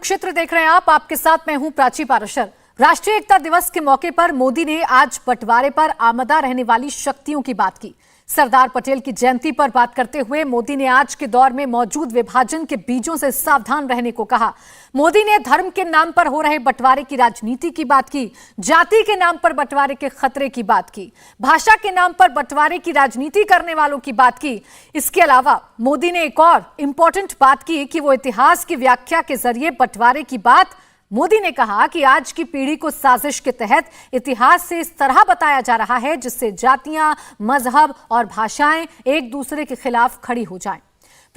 कुरुक्षेत्र देख रहे हैं आप, आपके साथ मैं हूं प्राची पाराशर। राष्ट्रीय एकता दिवस के मौके पर मोदी ने आज बंटवारे पर आमदा रहने वाली शक्तियों की बात की। सरदार पटेल की जयंती पर बात करते हुए मोदी ने आज के दौर में मौजूद विभाजन के बीजों से सावधान रहने को कहा। मोदी ने धर्म के नाम पर हो रहे बंटवारे की राजनीति की बात की, जाति के नाम पर बंटवारे के खतरे की बात की, भाषा के नाम पर बंटवारे की राजनीति करने वालों की बात की। इसके अलावा मोदी ने एक और इंपॉर्टेंट बात की कि वो इतिहास की व्याख्या के जरिए बंटवारे की बात। मोदी ने कहा कि आज की पीढ़ी को साजिश के तहत इतिहास से इस तरह बताया जा रहा है जिससे जातियां, मजहब और भाषाएं एक दूसरे के खिलाफ खड़ी हो जाएं।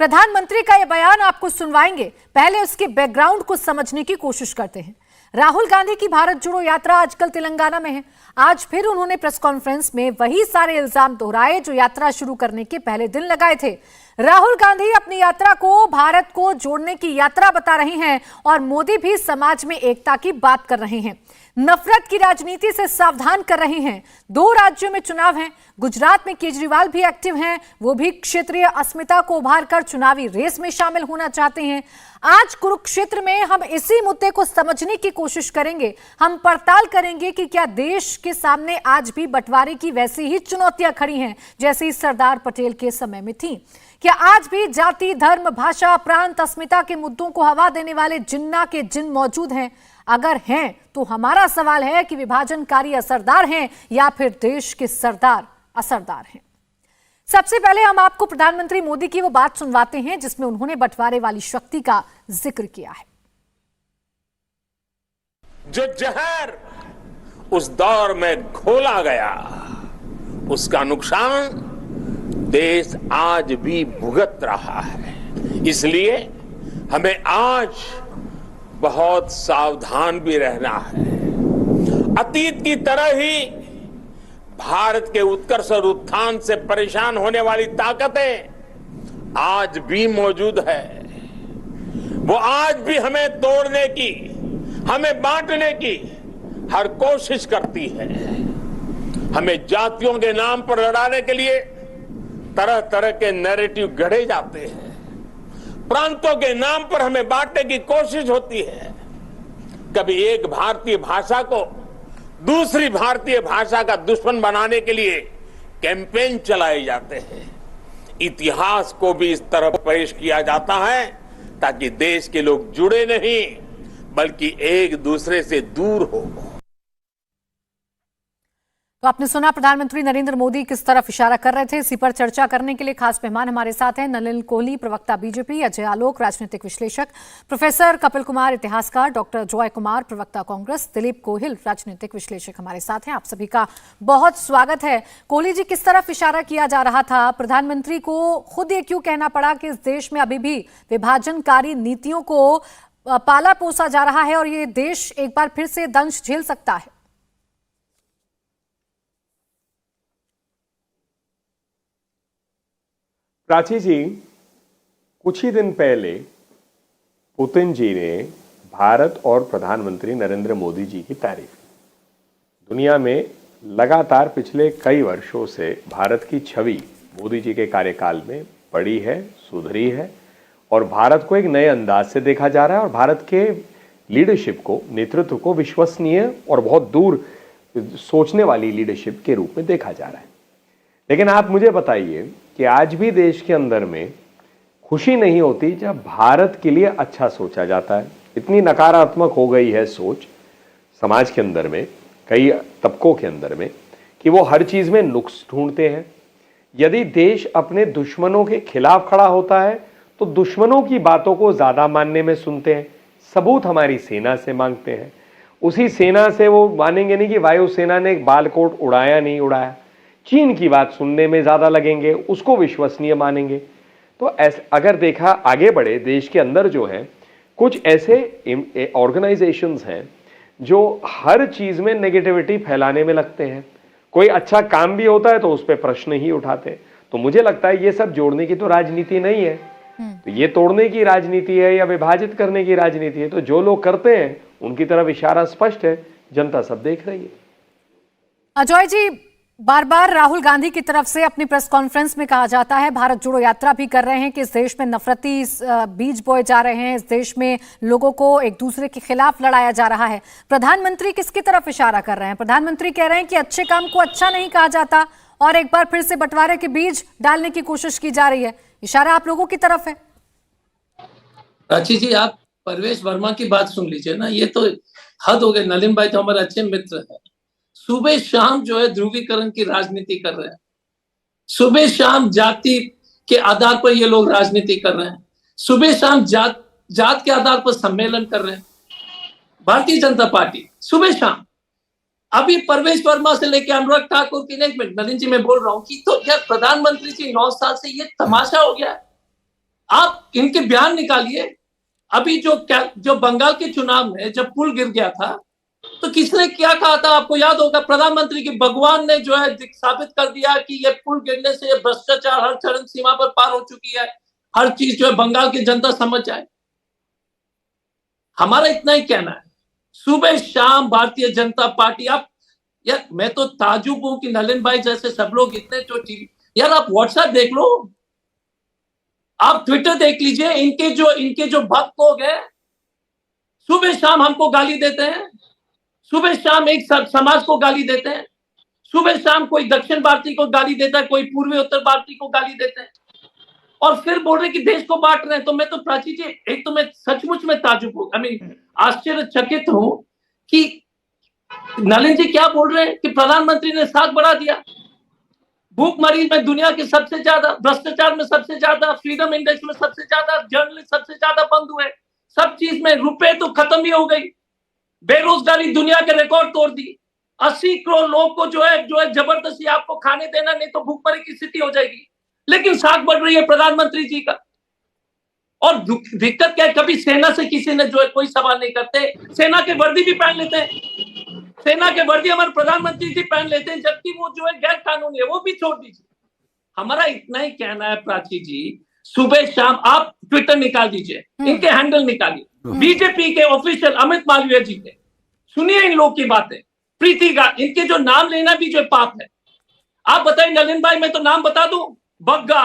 प्रधानमंत्री का यह बयान आपको सुनवाएंगे, पहले उसके बैकग्राउंड को समझने की कोशिश करते हैं। राहुल गांधी की भारत जोड़ो यात्रा आजकल तेलंगाना में है। आज फिर उन्होंने प्रेस कॉन्फ्रेंस में वही सारे इल्जाम दोहराए जो यात्रा शुरू करने के पहले दिन लगाए थे। राहुल गांधी अपनी यात्रा को भारत को जोड़ने की यात्रा बता रहे हैं और मोदी भी समाज में एकता की बात कर रहे हैं। नफरत की राजनीति से सावधान कर रहे हैं। 2 राज्यों में चुनाव हैं, गुजरात में केजरीवाल भी एक्टिव हैं, वो भी क्षेत्रीय अस्मिता को उभार कर चुनावी रेस में शामिल होना चाहते हैं। आज कुरुक्षेत्र में हम इसी मुद्दे को समझने की कोशिश करेंगे। हम पड़ताल करेंगे कि क्या देश के सामने आज भी बंटवारे की वैसी ही चुनौतियां खड़ी हैं जैसी सरदार पटेल के समय में थी। क्या आज भी जाति, धर्म, भाषा, प्रांत, अस्मिता के मुद्दों को हवा देने वाले जिन्ना के जिन मौजूद हैं? अगर हैं तो हमारा सवाल है कि विभाजनकारी असरदार हैं या फिर देश के सरदार असरदार हैं। सबसे पहले हम आपको प्रधानमंत्री मोदी की वो बात सुनवाते हैं जिसमें उन्होंने बंटवारे वाली शक्ति का जिक्र किया है। जो जहर उस दौर में घोला गया, उसका नुकसान देश आज भी भुगत रहा है। इसलिए हमें आज बहुत सावधान भी रहना है। अतीत की तरह ही भारत के उत्कर्ष और उत्थान से परेशान होने वाली ताकतें आज भी मौजूद है। वो आज भी हमें तोड़ने की, हमें बांटने की हर कोशिश करती है। हमें जातियों के नाम पर लड़ाने के लिए तरह तरह के नैरेटिव गढ़े जाते हैं। प्रांतों के नाम पर हमें बांटने की कोशिश होती है। कभी एक भारतीय भाषा को दूसरी भारतीय भाषा का दुश्मन बनाने के लिए कैंपेन चलाए जाते हैं। इतिहास को भी इस तरह पेश किया जाता है ताकि देश के लोग जुड़े नहीं बल्कि एक दूसरे से दूर हो। तो आपने सुना प्रधानमंत्री नरेंद्र मोदी किस तरफ इशारा कर रहे थे। इसी पर चर्चा करने के लिए खास मेहमान हमारे साथ हैं नलिन कोहली, प्रवक्ता बीजेपी, अजय आलोक, राजनीतिक विश्लेषक, प्रोफेसर कपिल कुमार, इतिहासकार, डॉक्टर जॉय कुमार, प्रवक्ता कांग्रेस, दिलीप गोहिल, राजनीतिक विश्लेषक हमारे साथ हैं। आप सभी का बहुत स्वागत है। कोहली जी, किस तरफ इशारा किया जा रहा था? प्रधानमंत्री को खुद ये क्यों कहना पड़ा कि इस देश में अभी भी विभाजनकारी नीतियों को पाला पोसा जा रहा है और ये देश एक बार फिर से दंश झेल सकता है? प्राची जी, कुछ ही दिन पहले पुतिन जी ने भारत और प्रधानमंत्री नरेंद्र मोदी जी की तारीफ की। दुनिया में लगातार पिछले कई वर्षों से भारत की छवि मोदी जी के कार्यकाल में बढ़ी है, सुधरी है और भारत को एक नए अंदाज से देखा जा रहा है और भारत के लीडरशिप को, नेतृत्व को विश्वसनीय और बहुत दूर सोचने वाली लीडरशिप के रूप में देखा जा रहा है। लेकिन आप मुझे बताइए कि आज भी देश के अंदर में खुशी नहीं होती जब भारत के लिए अच्छा सोचा जाता है। इतनी नकारात्मक हो गई है सोच समाज के अंदर में, कई तबकों के अंदर में, कि वो हर चीज में नुक्स ढूंढते हैं। यदि देश अपने दुश्मनों के खिलाफ खड़ा होता है तो दुश्मनों की बातों को ज्यादा मानने में सुनते हैं। सबूत हमारी सेना से मांगते हैं। उसी सेना से वो मानेंगे नहीं कि वायुसेना ने एक बालकोट उड़ाया नहीं उड़ाया। चीन की बात सुनने में ज्यादा लगेंगे, उसको विश्वसनीय मानेंगे। तो अगर देखा आगे बढ़े, देश के अंदर जो है कुछ ऐसे ऑर्गेनाइजेशंस हैं जो हर चीज में नेगेटिविटी फैलाने में लगते हैं। कोई अच्छा काम भी होता है तो उस पर प्रश्न ही उठाते। तो मुझे लगता है ये सब जोड़ने की तो राजनीति नहीं है, तो ये तोड़ने की राजनीति है या विभाजित करने की राजनीति है। तो जो लोग करते हैं उनकी तरफ इशारा स्पष्ट है, जनता सब देख रही है। अजय जी, बार बार राहुल गांधी की तरफ से अपनी प्रेस कॉन्फ्रेंस में कहा जाता है, भारत जोड़ो यात्रा भी कर रहे हैं कि इस देश में नफरती बीज बोए जा रहे हैं, इस देश में लोगों को एक दूसरे के खिलाफ लड़ाया जा रहा है। प्रधानमंत्री किसकी तरफ इशारा कर रहे हैं? प्रधानमंत्री कह रहे हैं कि अच्छे काम को अच्छा नहीं कहा जाता और एक बार फिर से बंटवारे के बीज डालने की कोशिश की जा रही है। इशारा आप लोगों की तरफ है। प्राची जी, आप परवेश वर्मा की बात सुन लीजिए ना, ये तो हद हो गई। नलिन भाई तो हमारे अच्छे मित्र हैं, सुबह शाम जो है ध्रुवीकरण की राजनीति कर रहे हैं। सुबह शाम जाति के आधार पर ये लोग राजनीति कर रहे हैं। सुबह शाम जात के आधार पर सम्मेलन कर रहे हैं भारतीय जनता पार्टी, सुबह शाम। अभी परवेश वर्मा से लेकर अनुराग ठाकुर की, एक मिनट नलिन जी मैं बोल रहा हूँ कि तो क्या प्रधानमंत्री जी 9 साल से ये तमाशा हो गया है? आप इनके बयान निकालिए। अभी जो बंगाल के चुनाव में जब पुल गिर गया था तो किसने क्या कहा था? आपको याद होगा, प्रधानमंत्री की भगवान ने जो है साबित कर दिया कि ये पुल गिरने से ये भ्रष्टाचार हर चरम सीमा पर पार हो चुकी है, हर चीज जो है बंगाल की जनता समझ जाए। हमारा इतना ही कहना है, सुबह शाम भारतीय जनता पार्टी। आप यार, मैं तो ताजुब हूं कि नलिन भाई जैसे सब लोग इतने जो टीवी, यार आप व्हाट्सएप देख लो, आप ट्विटर देख लीजिए। इनके जो भक्त लोग हैं सुबह शाम हमको गाली देते हैं, सुबह शाम एक समाज को गाली देते हैं, सुबह शाम कोई दक्षिण भारतीय को गाली देता है, कोई पूर्वी उत्तर भारतीय को गाली देते हैं और फिर बोल रहे कि देश को बांट रहे हैं। तो मैं तो प्राची जी, एक तो मैं सचमुच में ताजुब हूं, आश्चर्यचकित हूं कि नलिन जी क्या बोल रहे हैं कि प्रधानमंत्री ने साथ बढ़ा दिया। भूखमरी में दुनिया के सबसे ज्यादा, भ्रष्टाचार में सबसे ज्यादा, फ्रीडम इंडेक्स में सबसे ज्यादा, जर्नलिस्ट सबसे ज्यादा बंद हुए, सब चीज में रुपए तो खत्म ही हो गई, बेरोजगारी दुनिया के रिकॉर्ड तोड़ दी, 80 करोड़ लोग को जो है जबरदस्ती आपको खाने देना, नहीं तो भूखमरी की स्थिति हो जाएगी। लेकिन साख बढ़ रही है प्रधानमंत्री जी का। और दिक्कत क्या है, कभी सेना से किसी ने जो है कोई सवाल नहीं करते। सेना के वर्दी भी पहन लेते हैं, सेना के वर्दी हमारे प्रधानमंत्री जी पहन लेते हैं, जबकि वो जो है गैर कानूनी है, वो भी छोड़ दीजिए। हमारा इतना ही कहना है प्राची जी, सुबह शाम आप ट्विटर निकाल दीजिए, इनके हैंडल निकालिए, बीजेपी के ऑफिशियल अमित मालवीय जी के, सुनिए इन लोग की बातें। प्रीति गा, इनके जो नाम लेना भी जो पाप है। आप बताइए नलिन भाई, मैं तो नाम बता दूं, बग्गा।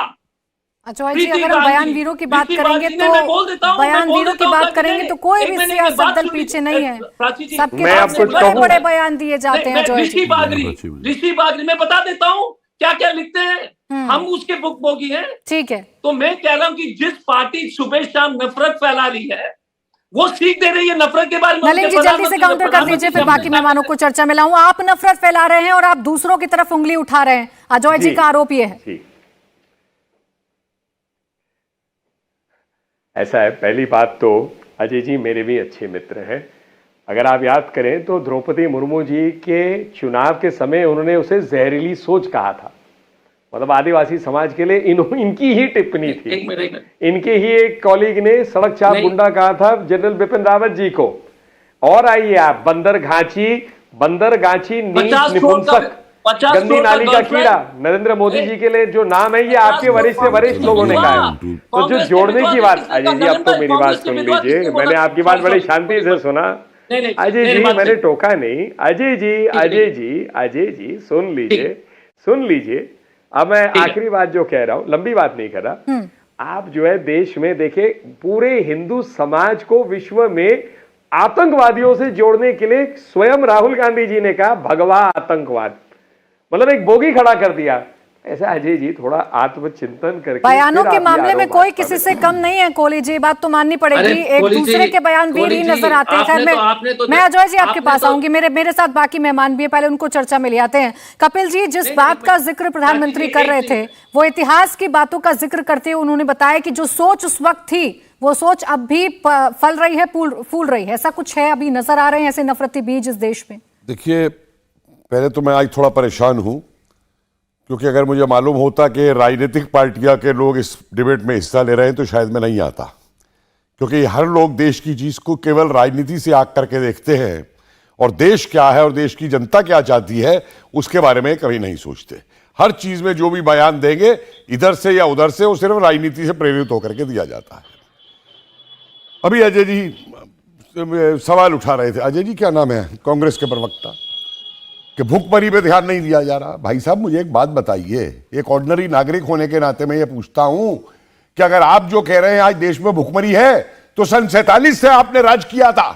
अच्छा जी, अगर हम बयान वीरों की बात करेंगे तो बयान वीरों की बात करेंगे तो कोई भी सियासत दल पीछे नहीं है, सबके तरफ से बड़े बड़े बयान दिए जाते हैं। ऋषि बागरी मैं बता देता हूँ क्या क्या लिखते हैं, हम उसके बुक बोगी हैं। ठीक है, तो मैं कह रहा हूँ कि जिस पार्टी सुबह शाम नफरत फैला रही है, वो सीख दे रही है नफरत के बारे में। नलिन जी जल्दी से काउंटर कर दीजिए, फिर बाकी मेहमानों को चर्चा में लाऊं। आप नफरत फैला रहे हैं और आप दूसरों की तरफ उंगली उठा रहे हैं, अजय जी का आरोप ये है। ऐसा है, पहली बात तो अजय जी मेरे भी अच्छे मित्र हैं। अगर आप याद करें तो द्रौपदी मुर्मू जी के चुनाव के समय उन्होंने उसे जहरीली सोच कहा था, मतलब आदिवासी समाज के लिए इनकी ही टिप्पणी थी। इनके ही एक कॉलीग ने सड़क चाप गुंडा कहा था जनरल बिपिन रावत जी को। और आइए आप, बंदर गांची नीच निपुंसक, गंदी नाली का कीड़ा, नरेंद्र मोदी जी के लिए जो नाम है, ये आपके वरिष्ठ से वरिष्ठ लोगों ने कहा है। तो जो जोड़ने की बात, अजय जी अब तो मेरी बात सुन लीजिए, मैंने आपकी बात बड़ी शांति से सुना। अजय जी मैंने टोका नहीं, अजय जी सुन लीजिए। अब मैं आखिरी बात जो कह रहा हूं, लंबी बात नहीं कर रहा। आप जो है देश में देखे, पूरे हिंदू समाज को विश्व में आतंकवादियों से जोड़ने के लिए स्वयं राहुल गांधी जी ने कहा भगवा आतंकवाद, मतलब एक बोगी खड़ा कर दिया। ऐसा अजय जी थोड़ा आत्मचिंतन करके, बयानों के मामले में कोई किसी से कम नहीं है कोहली जी, बात तो माननी पड़ेगी। एक दूसरे के बयान वीर ही नजर आते हैं। खैर मैं अजय जी आपके पास आऊंगी, मेरे साथ बाकी मेहमान भी है, पहले उनको चर्चा में ले आते हैं। कपिल जी, जिस बात का जिक्र प्रधानमंत्री कर रहे थे, वो इतिहास की बातों का जिक्र करते हुए उन्होंने बताया कि जो सोच उस वक्त थी, वो सोच अब भी फल रही है, फूल रही है। ऐसा कुछ है, अभी नजर आ रहे हैं ऐसे नफरती बीज इस देश में? देखिए, पहले तो मैं आज थोड़ा परेशान हूं, क्योंकि अगर मुझे मालूम होता कि राजनीतिक पार्टियां के लोग इस डिबेट में हिस्सा ले रहे हैं तो शायद मैं नहीं आता, क्योंकि हर लोग देश की चीज को केवल राजनीति से आग करके देखते हैं और देश क्या है और देश की जनता क्या चाहती है उसके बारे में कभी नहीं सोचते। हर चीज में जो भी बयान देंगे इधर से या उधर से, वो सिर्फ राजनीति से प्रेरित होकर के दिया जाता है। अभी अजय जी सवाल उठा रहे थे, अजय जी क्या नाम है, कांग्रेस के प्रवक्ता, कि भुखमरी पे ध्यान नहीं दिया जा रहा। भाई साहब मुझे एक बात बताइए, एक ऑर्डिनरी नागरिक होने के नाते मैं ये पूछता हूं कि अगर आप जो कह रहे हैं आज देश में भुखमरी है, तो सन 47 से आपने राज किया था,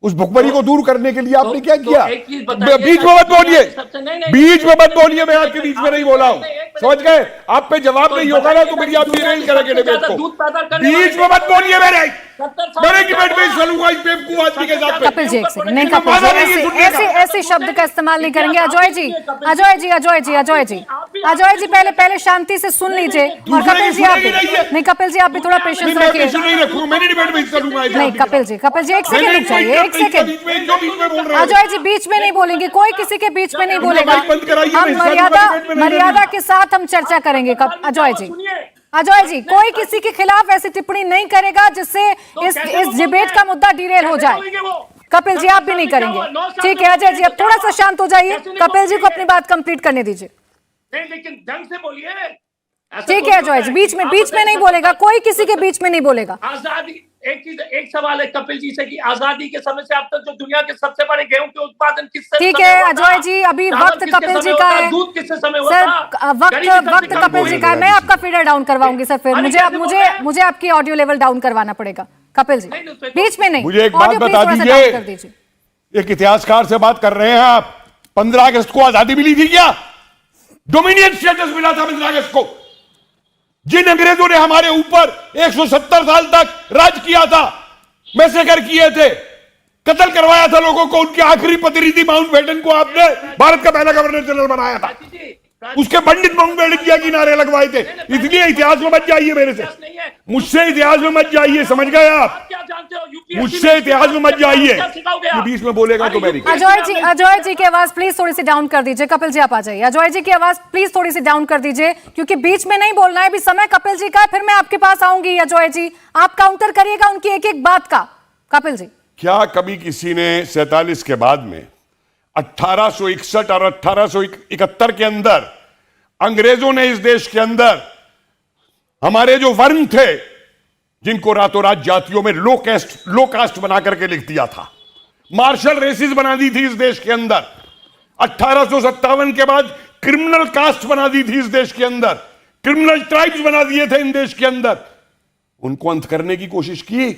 उस भुखमरी को दूर करने के लिए आपने क्या किया? बीच में मत बोलिए, बीच में मत बोलिए, मैं आपके बीच में नहीं बोला हूं, समझ गए? आप पे जवाब नहीं होगा ना तो मेरी आप डिरेल करेंगे डिबेट को। बीच में मत बोलिए, मेरे डिबेट में चलूंगा इस बेवकूफ आदमी के साथ। कपिल जी एक सेकंड, नहीं कपिल जी ऐसे शब्द का इस्तेमाल नहीं करेंगे। अजय जी पहले शांति से सुन लीजिए। और कपिल जी आप नहीं, कपिल जी आप भी थोड़ा पेशेंस रखिए। नहीं कपिल जी एक सेकंड रुक जाइए, एक सेकंड। अजय जी बीच में नहीं बोलेंगे, कोई किसी के बीच में नहीं बोलेगा। हम मर्यादा के साथ हम चर्चा करेंगे। अजय जी कोई किसी के खिलाफ ऐसी टिप्पणी नहीं करेगा जिससे इस डिबेट का मुद्दा डिरेल हो जाए। कपिल जी आप भी नहीं करेंगे, ठीक है? अजय जी अब थोड़ा सा शांत हो जाइए, कपिल जी को अपनी बात कंप्लीट करने दीजिए। नहीं लेकिन ढंग से बोलिए। ठीक है अजय जी, बीच में नहीं बोलेगा, कोई किसी के बीच में नहीं बोलेगा। आजादी एक सवाल है कपिल जी से कि आजादी के समय से अब तक जो दुनिया के सबसे बड़े गेहूं के उत्पादन किससे? ठीक है अजय जी, अभी वक्त कपिल जी का है। दूध किससे समय सर वक्त कपिल जी का है। मैं आपका फीडर डाउन करवाऊंगी सर, फिर मुझे आपकी ऑडियो लेवल डाउन करवाना पड़ेगा। कपिल जी बीच में नहीं, मुझे एक बात बता दीजिए, एक इतिहासकार से बात कर रहे हैं आप। 15 अगस्त को आजादी मिली थी क्या? डोमिनियन स्टेटस मिला था 15 अगस्त को। जिन अंग्रेजों ने हमारे ऊपर 170 साल तक राज किया था, मैसेकर किए थे, कत्ल करवाया था लोगों को, उनकी आखिरी प्रतिनिधि माउंटबेटन को आपने भारत का पहला गवर्नर जनरल बनाया था। उसके पंडित माउंटबेटन की नारे लगवाए थे। इसलिए इतिहास में मत जाइए मेरे से, मुझसे इतिहास में मत जाइए, समझ गए आप? मुझसे इतिहास में मत जाइए, बीच में बोलेगा तो मेरी। अजय जी की आवाज प्लीज थोड़ी सी डाउन कर दीजिए। कपिल जी आप आ जाइए। अजय जी की आवाज प्लीज थोड़ी सी डाउन कर दीजिए, क्योंकि बीच में नहीं बोलना है। अभी समय कपिल जी का है, फिर मैं आपके पास आऊंगी। अजय जी आप काउंटर करिएगा उनकी एक एक बात का। कपिल जी क्या कभी किसी ने 47 के बाद में 1861 और 1871 के अंदर अंग्रेजों ने इस देश के अंदर हमारे जो वर्ण थे, जिनको रातों रात जातियों में लो कास्ट बना करके लिख दिया था, मार्शल रेसिस बना दी थी इस देश के अंदर, 1857 के बाद क्रिमिनल कास्ट बना दी थी इस देश के अंदर, क्रिमिनल ट्राइब्स बना दिए थे इन देश के अंदर, उनको अंत करने की कोशिश की,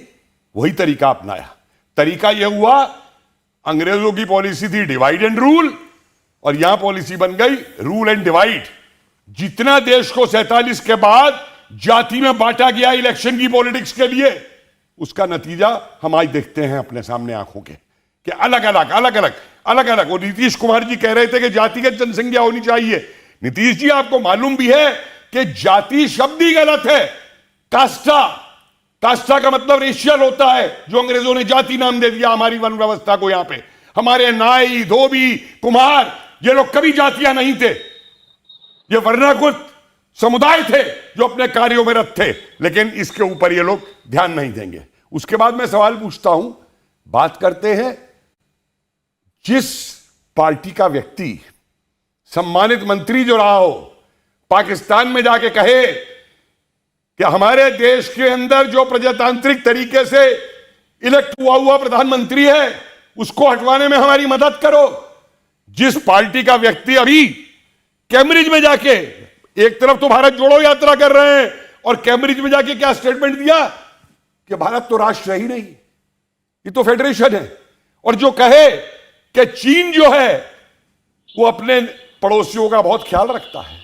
वही तरीका अपनाया। तरीका यह हुआ, अंग्रेजों की पॉलिसी थी डिवाइड एंड रूल, और यहां पॉलिसी बन गई रूल एंड डिवाइड। जितना देश को 47 के बाद जाति में बांटा गया इलेक्शन की पॉलिटिक्स के लिए, उसका नतीजा हम आज देखते हैं अपने सामने आंखों के, कि अलग अलग। वो नीतीश कुमार जी कह रहे थे कि जातिगत जनसंख्या होनी चाहिए। नीतीश जी आपको मालूम भी है कि जाति शब्द ही गलत है। कास्टा का मतलब रेशियल होता है, जो अंग्रेजों ने जाति नाम दे दिया हमारी वन व्यवस्था को। यहां पे हमारे नाई, धोबी, कुम्हार, ये लोग कभी जातियां नहीं थे, ये वर्णाकृत समुदाय थे जो अपने कार्यों में रत थे। लेकिन इसके ऊपर ये लोग ध्यान नहीं देंगे। उसके बाद मैं सवाल पूछता हूं, बात करते हैं जिस पार्टी का व्यक्ति सम्मानित मंत्री जो रहा हो, पाकिस्तान में जाके कहे कि हमारे देश के अंदर जो प्रजातांत्रिक तरीके से इलेक्ट हुआ प्रधानमंत्री है, उसको हटवाने में हमारी मदद करो। जिस पार्टी का व्यक्ति अभी कैम्ब्रिज में जाके, एक तरफ तो भारत जोड़ो यात्रा कर रहे हैं, और कैम्ब्रिज में जाके क्या स्टेटमेंट दिया कि भारत तो राष्ट्र ही नहीं, ये तो फेडरेशन है। और जो कहे कि चीन जो है वो अपने पड़ोसियों का बहुत ख्याल रखता है,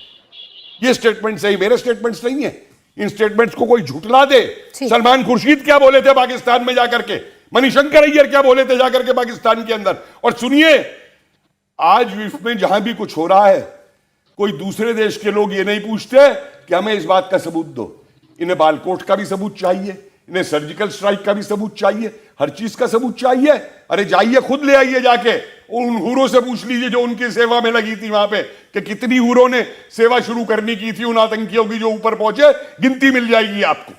ये स्टेटमेंट सही, मेरे स्टेटमेंट्स नहीं है। इन स्टेटमेंट्स को कोई झुठला दे। सलमान खुर्शीद क्या बोले थे पाकिस्तान में जाकर के, मणिशंकर अय्यर क्या बोले थे जाकर के पाकिस्तान के अंदर। और सुनिए, आज विश्व में जहां भी कुछ हो रहा है, कोई दूसरे देश के लोग ये नहीं पूछते कि हमें इस बात का सबूत दो। इन्हें बालकोट का भी सबूत चाहिए, इन्हें सर्जिकल स्ट्राइक का भी सबूत चाहिए, हर चीज का सबूत चाहिए। अरे जाइए, खुद ले आइए, जाके उन हूरों से पूछ लीजिए जो उनकी सेवा में लगी थी वहां पे, कि कितनी हूरों ने सेवा शुरू करनी की थी उन आतंकियों की जो ऊपर पहुंचे, गिनती मिल जाएगी आपको।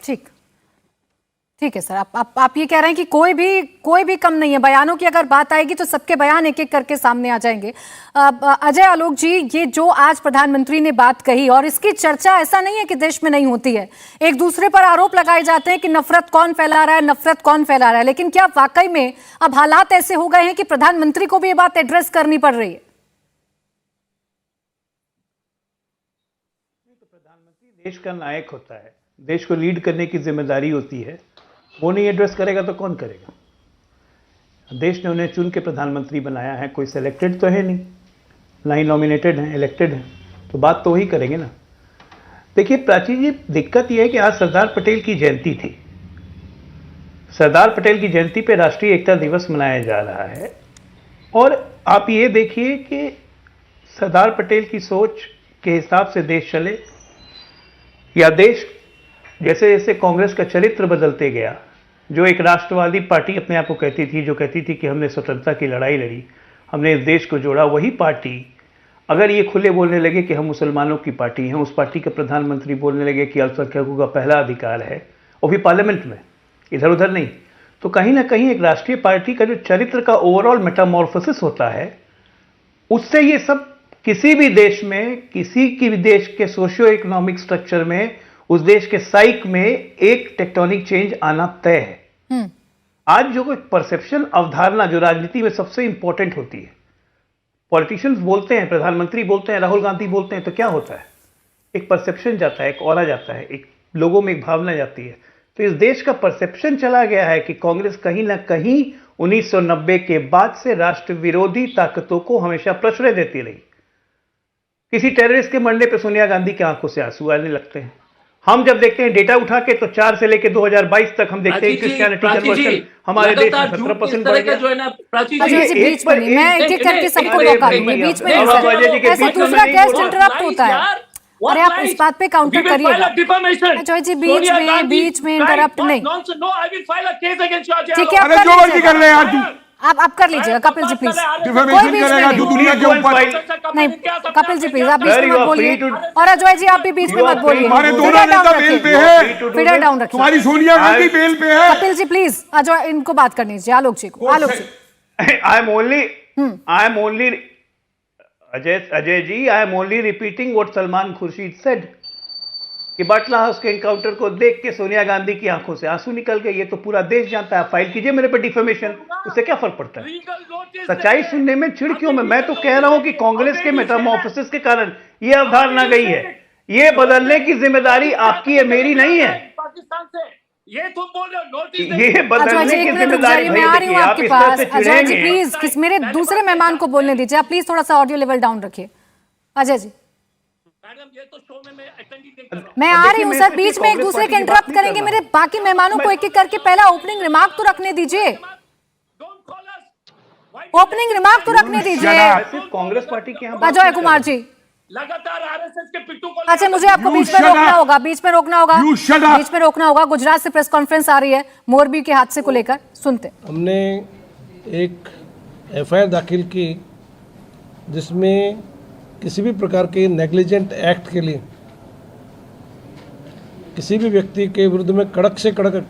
ठीक है सर, आप ये कह रहे हैं कि कोई भी कम नहीं है। बयानों की अगर बात आएगी तो सबके बयान एक एक करके सामने आ जाएंगे। अजय आलोक जी, ये जो आज प्रधानमंत्री ने बात कही, और इसकी चर्चा ऐसा नहीं है कि देश में नहीं होती है, एक दूसरे पर आरोप लगाए जाते हैं कि नफरत कौन फैला रहा है, लेकिन क्या वाकई में अब हालात ऐसे हो गए हैं कि प्रधानमंत्री को भी ये बात एड्रेस करनी पड़ रही है? देश का नायक होता है, देश को लीड करने की जिम्मेदारी होती है, वो नहीं एड्रेस करेगा तो कौन करेगा? देश ने उन्हें चुन के प्रधानमंत्री बनाया है, कोई सेलेक्टेड तो है नहीं, ना ही नॉमिनेटेड हैं, इलेक्टेड हैं, तो बात तो वही करेंगे ना। देखिए प्राची जी, दिक्कत यह है कि आज सरदार पटेल की जयंती थी। सरदार पटेल की जयंती पे राष्ट्रीय एकता दिवस मनाया जा रहा है, और आप ये देखिए कि सरदार पटेल की सोच के हिसाब से देश चले, या देश जैसे जैसे कांग्रेस का चरित्र बदलते गया, जो एक राष्ट्रवादी पार्टी अपने आप को कहती थी, जो कहती थी कि हमने स्वतंत्रता की लड़ाई लड़ी, हमने इस देश को जोड़ा, वही पार्टी अगर ये खुले बोलने लगे कि हम मुसलमानों की पार्टी हैं, उस पार्टी के प्रधानमंत्री बोलने लगे कि अल्पसंख्यकों का पहला अधिकार है, वो भी पार्लियामेंट में, इधर उधर नहीं, तो कहीं ना कहीं एक राष्ट्रीय पार्टी का जो चरित्र का ओवरऑल मेटामॉर्फोसिस होता है, उससे ये सब किसी भी देश में, किसी की भी देश के सोशियो इकोनॉमिक स्ट्रक्चर में, उस देश के साइक में एक टेक्टोनिक चेंज आना तय है। आज जो कोई परसेप्शन अवधारणा जो राजनीति में सबसे इंपॉर्टेंट होती है, पॉलिटिशियंस बोलते हैं, प्रधानमंत्री बोलते हैं, राहुल गांधी बोलते हैं, तो क्या होता है? एक परसेप्शन जाता है, एक ऑरा जाता है, एक लोगों में एक भावना जाती है। तो इस देश का परसेप्शन चला गया है कि कांग्रेस कहीं ना कहीं 1990 के बाद से राष्ट्र विरोधी ताकतों को हमेशा प्रश्रय देती रही। किसी टेररिस्ट के मरने पर सोनिया गांधी की आंखों से आंसू आने लगते हैं। हम जब देखते हैं डेटा उठा के, तो 4 से लेकर 2022 तक हम देखते हैं क्रिश्चियनिटी कन्वर्शन हमारे देश में 17% बढ़ गया। बीच में नहीं, मैं एक एक करके सबको रोका दूंगी, बीच में नहीं, ऐसा दूसरा गेस्ट इंटरप्ट होता है। अरे आप इस बात पे काउंटर करिएगा अजय जी, बीच में इंटरप्ट नहीं, ठीक है आप जो मर्जी कर ले यार, आप कर लीजिएगा। कपिल जी प्लीज, डिफेमेशन करेगा तू दुनिया के ऊपर। नहीं कपिल जी प्लीज, आप बीच में मत बोलिए, और अजय जी आप भी बीच में मत बोलिए। हमारे दोनों नेता बेल पे है, फिगर डाउन रखिए। तुम्हारी सोनिया गांधी बेल पे है। कपिल जी प्लीज, अजय इनको बात करनी चाहिए, आलोक जी को। Alok ji, I am only Ajay ji, I am only repeating what Salman Khurshid said कि बटला हाउस के एनकाउंटर को देख के सोनिया गांधी की आंखों से आंसू निकल गए। ये तो पूरा देश जानता है। फाइल कीजिए मेरे पर डिफेमेशन, उससे क्या फर्क पड़ता है? सच्चाई सुनने में चिढ़ क्यों? मैं तो कह रहा हूं कि कांग्रेस के मेटामॉर्फोसिस के कारण ये अवधारणा गई है। ये बदलने की जिम्मेदारी आपकी है, मेरी नहीं है। पाकिस्तान से ये तुम बोल रहे हो, नोटिस ये बदलने की जिम्मेदारी मैं आ रही हूँ आपके पास। अजय जी चिढ़ेंगे। प्लीज, मेरे दूसरे मेहमान को बोलने दीजिए। आप प्लीज थोड़ा सा ऑडियो लेवल डाउन रखिए। अजय जी, मैडम ये तो शो में मैं अटेंड ही नहीं कर रहा। मैं आ रही हूँ सर, बीच में एक दूसरे के इंटरप्ट करेंगे। मेरे बाकी मेहमानों को एक एक करके पहला ओपनिंग रिमार्क तो रखने दीजिए। ओपनिंग रिमार्क तो रखने दीजिए। कांग्रेस पार्टी के यहाँ अजय कुमार जी, लगातार आरएसएस के पिट्टू को अच्छा मुझे आपको बीच में रोकना होगा, बीच में रोकना होगा। गुजरात से प्रेस कॉन्फ्रेंस आ रही है मोरबी के हादसे को लेकर, सुनते। हमने एक एफआईआर दाखिल की जिसमें किसी भी प्रकार के नेग्लिजेंट एक्ट के लिए किसी भी व्यक्ति के विरुद्ध में कड़क से कड़क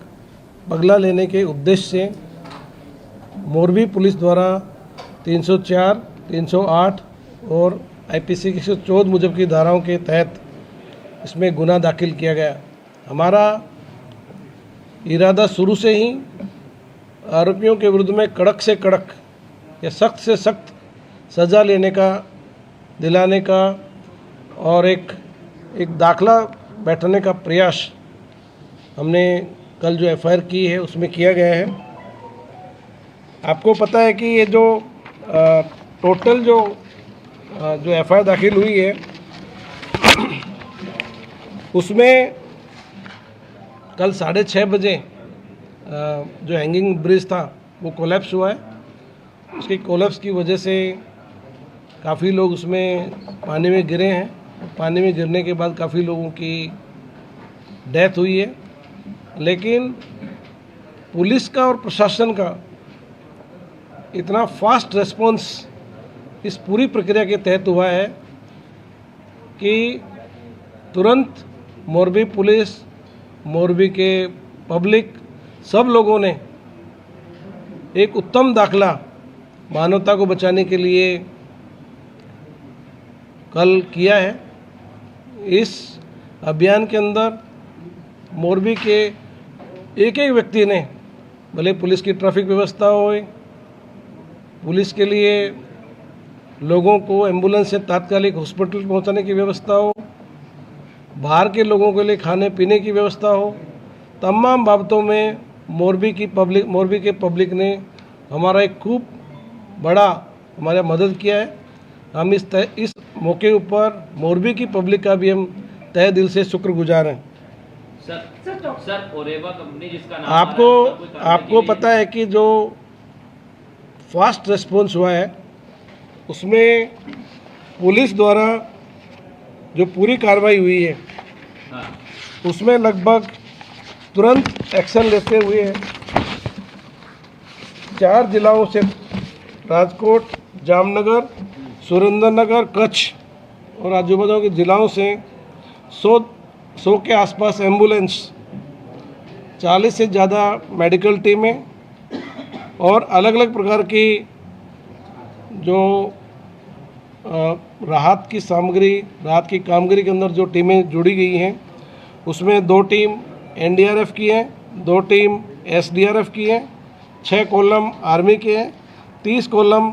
पगला लेने के उद्देश्य से मोरबी पुलिस द्वारा 304, 308 और आईपीसी की 114 मुजब की धाराओं के तहत इसमें गुनाह दाखिल किया गया। हमारा इरादा शुरू से ही आरोपियों के विरुद्ध में कड़क से कड़क या सख्त से सख्त सज़ा दिलाने का और एक दाखला बैठाने का प्रयास हमने कल जो एफआईआर की है उसमें किया गया है। आपको पता है कि ये जो टोटल जो एफआईआर दाखिल हुई है उसमें कल 6:30 बजे जो हैंगिंग ब्रिज था वो कोलैप्स हुआ है। उसके कोलैप्स की वजह से काफ़ी लोग उसमें पानी में गिरे हैं। पानी में गिरने के बाद काफ़ी लोगों की डेथ हुई है, लेकिन पुलिस का और प्रशासन का इतना फास्ट रिस्पॉन्स इस पूरी प्रक्रिया के तहत हुआ है कि तुरंत मोरबी पुलिस, मोरबी के पब्लिक, सब लोगों ने एक उत्तम दाखला मानवता को बचाने के लिए कल किया है। इस अभियान के अंदर मोरबी के एक एक व्यक्ति ने, भले पुलिस की ट्रैफिक व्यवस्था हो, पुलिस के लिए लोगों को एम्बुलेंस से तात्कालिक हॉस्पिटल पहुंचाने की व्यवस्था हो, बाहर के लोगों के लिए खाने पीने की व्यवस्था हो, तमाम बाबतों में मोरबी के पब्लिक ने हमारा एक खूब बड़ा हमारा मदद किया है। हम इस मौके ऊपर मोरबी की पब्लिक का भी हम तहे दिल से शुक्रगुजार हैं। सर ओरेवा कंपनी जिसका नाम आपको पता है कि जो फास्ट रिस्पॉन्स हुआ है उसमें पुलिस द्वारा जो पूरी कार्रवाई हुई है उसमें लगभग तुरंत एक्शन लेते हुए 4 जिलाओं से राजकोट, जामनगर, सुरेंद्रनगर, कच्छ और आजू बाजू के जिलाओं से 100 के आसपास एम्बुलेंस, 40 से ज़्यादा मेडिकल टीमें और अलग अलग प्रकार की जो राहत की कामगिरी के अंदर जो टीमें जुड़ी गई हैं उसमें 2 टीम एनडीआरएफ की हैं, 2 टीम एसडीआरएफ की हैं, 6 कॉलम आर्मी के हैं, 30 कॉलम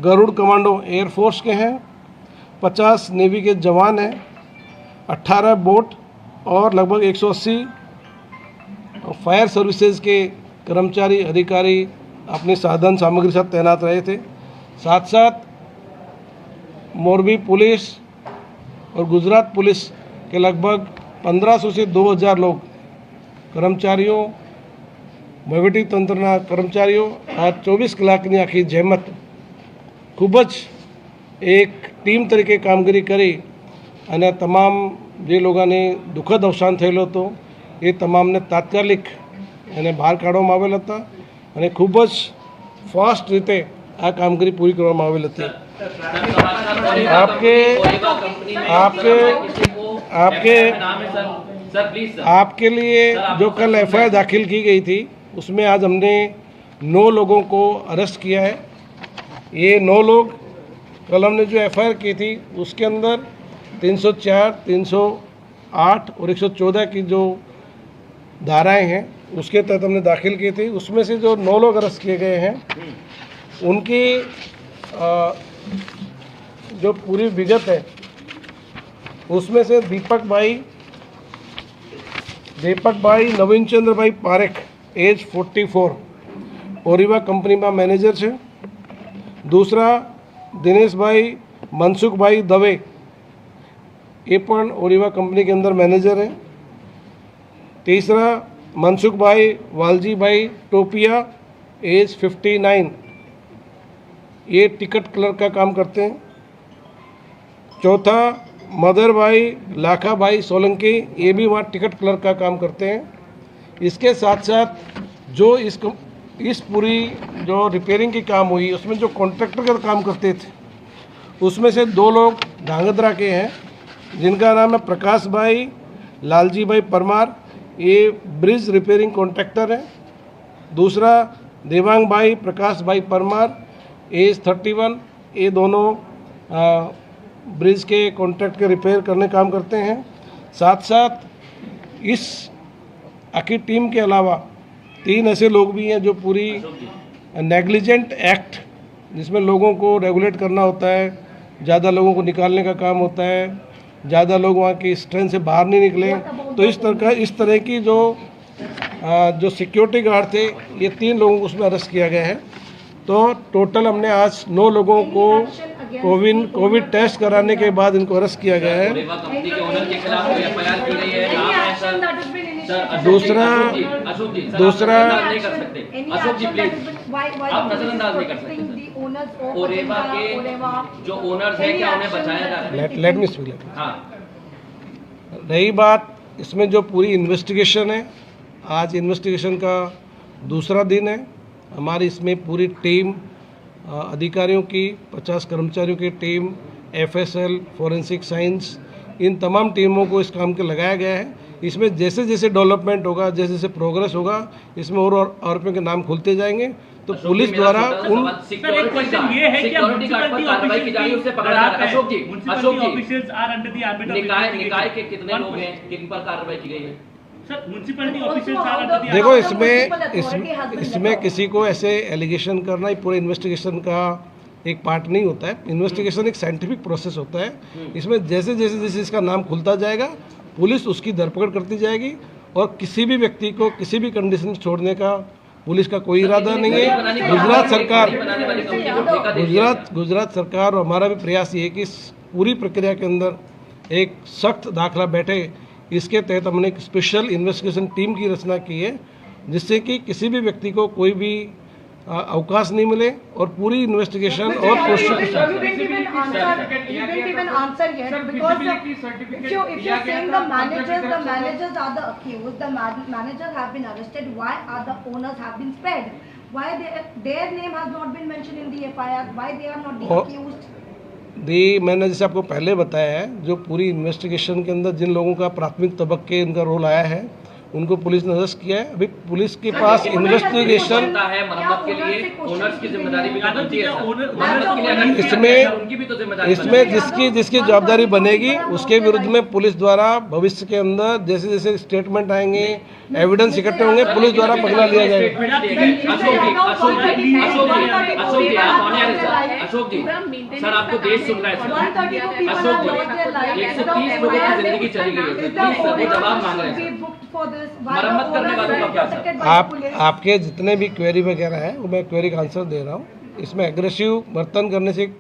गरुड़ कमांडो एयरफोर्स के हैं, 50 नेवी के जवान हैं, 18 बोट और लगभग 180 फायर सर्विसेज के कर्मचारी अधिकारी अपने साधन सामग्री साथ तैनात रहे थे। साथ साथ मोरबी पुलिस और गुजरात पुलिस के लगभग 1500 से 2000 लोग कर्मचारीओ, वहीवटी तंत्रना कर्मचारीओ आ 24 કલાકની આખી જહેમત ખૂબ જ એક ટીમ તરીકે કામગીરી કરી અને તમામ જે લોકોને દુઃખદ અવસાન થયેલો હતો એ તમામને તાત્કાલિક એને બહાર કાઢવામાં આવેલ હતા અને ખૂબ જ ફાસ્ટ રીતે આ કામગીરી પૂરી કરવામાં આવેલ હતી। आपके लिए जो कल एफआईआर दाखिल की गई थी उसमें आज हमने 9 लोगों को अरेस्ट किया है। ये 9 लोग कल हमने जो एफआईआर की थी उसके अंदर 304, 308 और 114 की जो धाराएं हैं उसके तहत हमने दाखिल की थी। उसमें से जो 9 लोग अरेस्ट किए गए हैं उनकी जो पूरी विगत है उसमें से दीपक भाई नवीन चंद्र भाई पारेख एज 44 ओरिवा कंपनी में मैनेजर है। दूसरा दिनेश भाई मनसुख भाई दवे ये पण ओरिवा कंपनी के अंदर मैनेजर है। तीसरा मनसुख भाई वालजी भाई टोपिया एज 59 ये टिकट क्लर्क का काम करते हैं। चौथा मदर भाई लाखा भाई सोलंकी ये भी वहाँ टिकट क्लर्क का काम करते हैं। इसके साथ साथ जो इस पूरी जो रिपेयरिंग की काम हुई उसमें जो कॉन्ट्रैक्टर का काम करते थे उसमें से 2 लोग धांगध्रा के हैं जिनका नाम है प्रकाश भाई लालजी भाई परमार, ये ब्रिज रिपेयरिंग कॉन्ट्रैक्टर है। दूसरा देवांग भाई प्रकाश भाई परमार एज 31 ये दोनों ब्रिज के कॉन्ट्रैक्ट के रिपेयर करने काम करते हैं। साथ साथ इस आखिर टीम के अलावा 3 ऐसे लोग भी हैं जो पूरी नेग्लिजेंट एक्ट जिसमें लोगों को रेगुलेट करना होता है, ज़्यादा लोगों को निकालने का काम होता है, ज़्यादा लोग वहाँ की स्ट्रेंथ से बाहर नहीं निकले, तो इस तरह की जो सिक्योरिटी गार्ड थे ये 3 लोगों को उसमें अरेस्ट किया गया है। तो टोटल हमने आज 9 लोगों को कोविड टेस्ट कराने के बाद इनको अरेस्ट किया गया है। दूसरा ओरेवा के जो ओनर्स हैं क्या उन्हें बचाया जा रहा है? Let me speak. रही बात इसमें जो पूरी इन्वेस्टिगेशन है, आज इन्वेस्टिगेशन का दूसरा दिन है। हमारी इसमें पूरी टीम अधिकारियों की 50 कर्मचारियों की टीम, एफएसएल, फॉरेंसिक साइंस, इन तमाम टीमों को इस काम के लगाया गया है। इसमें जैसे जैसे डेवलपमेंट होगा, जैसे जैसे प्रोग्रेस होगा, इसमें और आरोपियों के नाम खुलते जाएंगे। तो पुलिस द्वारा उन सिक्योरिटी गार्ड पर कार्रवाई की जा रही है, उससे पकड़ा जा रहा है। अशोक जी निकाय के कितने लोग हैं किन पर कार्रवाई की गई है? देखो इसमें किसी को ऐसे एलिगेशन करना ही पूरे इन्वेस्टिगेशन का एक पार्ट नहीं होता है। इन्वेस्टिगेशन एक साइंटिफिक प्रोसेस होता है। इसमें जैसे जैसे इसका नाम खुलता जाएगा पुलिस उसकी धरपकड़ करती जाएगी और किसी भी व्यक्ति को किसी भी कंडीशन में छोड़ने का पुलिस का कोई इरादा नहीं है। गुजरात सरकार और हमारा भी प्रयास ये है कि इस पूरी प्रक्रिया के अंदर एक सख्त दाखला बैठे। इसके तहत हमने एक स्पेशल इन्वेस्टिगेशन टीम की रचना की है, जिससे कि किसी भी व्यक्ति को कोई भी अवकाश नहीं मिले और पूरी इन्वेस्टिगेशन और प्रोसिक्यूशन। मैंने जैसे आपको पहले बताया है, जो पूरी इन्वेस्टिगेशन के अंदर जिन लोगों का प्राथमिक तबक्के इनका रोल आया है उनको पुलिस ने अरेस्ट किया है। अभी पुलिस के पास इन्वेस्टिगेशन है मरम्मत के लिए ओनर्स की जिम्मेदारी भी बनती है इसमें जिसकी जवाबदारी बनेगी उसके विरुद्ध में पुलिस द्वारा भविष्य के अंदर जैसे जैसे स्टेटमेंट आएंगे, एविडेंस इकट्ठे होंगे, पुलिस द्वारा पगला लिया जाएगा। अशोक जी सर, आपको देश सुन रहा है। अशोक जी 130 लोगों की जिंदगी चली गई है, वो जवाब मांग रहे हैं। मरम्मत करने वालों का क्या सर? आपके जितने भी क्वेरी वगैरह है वो मैं क्वेरी का आंसर दे रहा हूँ। इसमें एग्रेसिव बर्तन करने से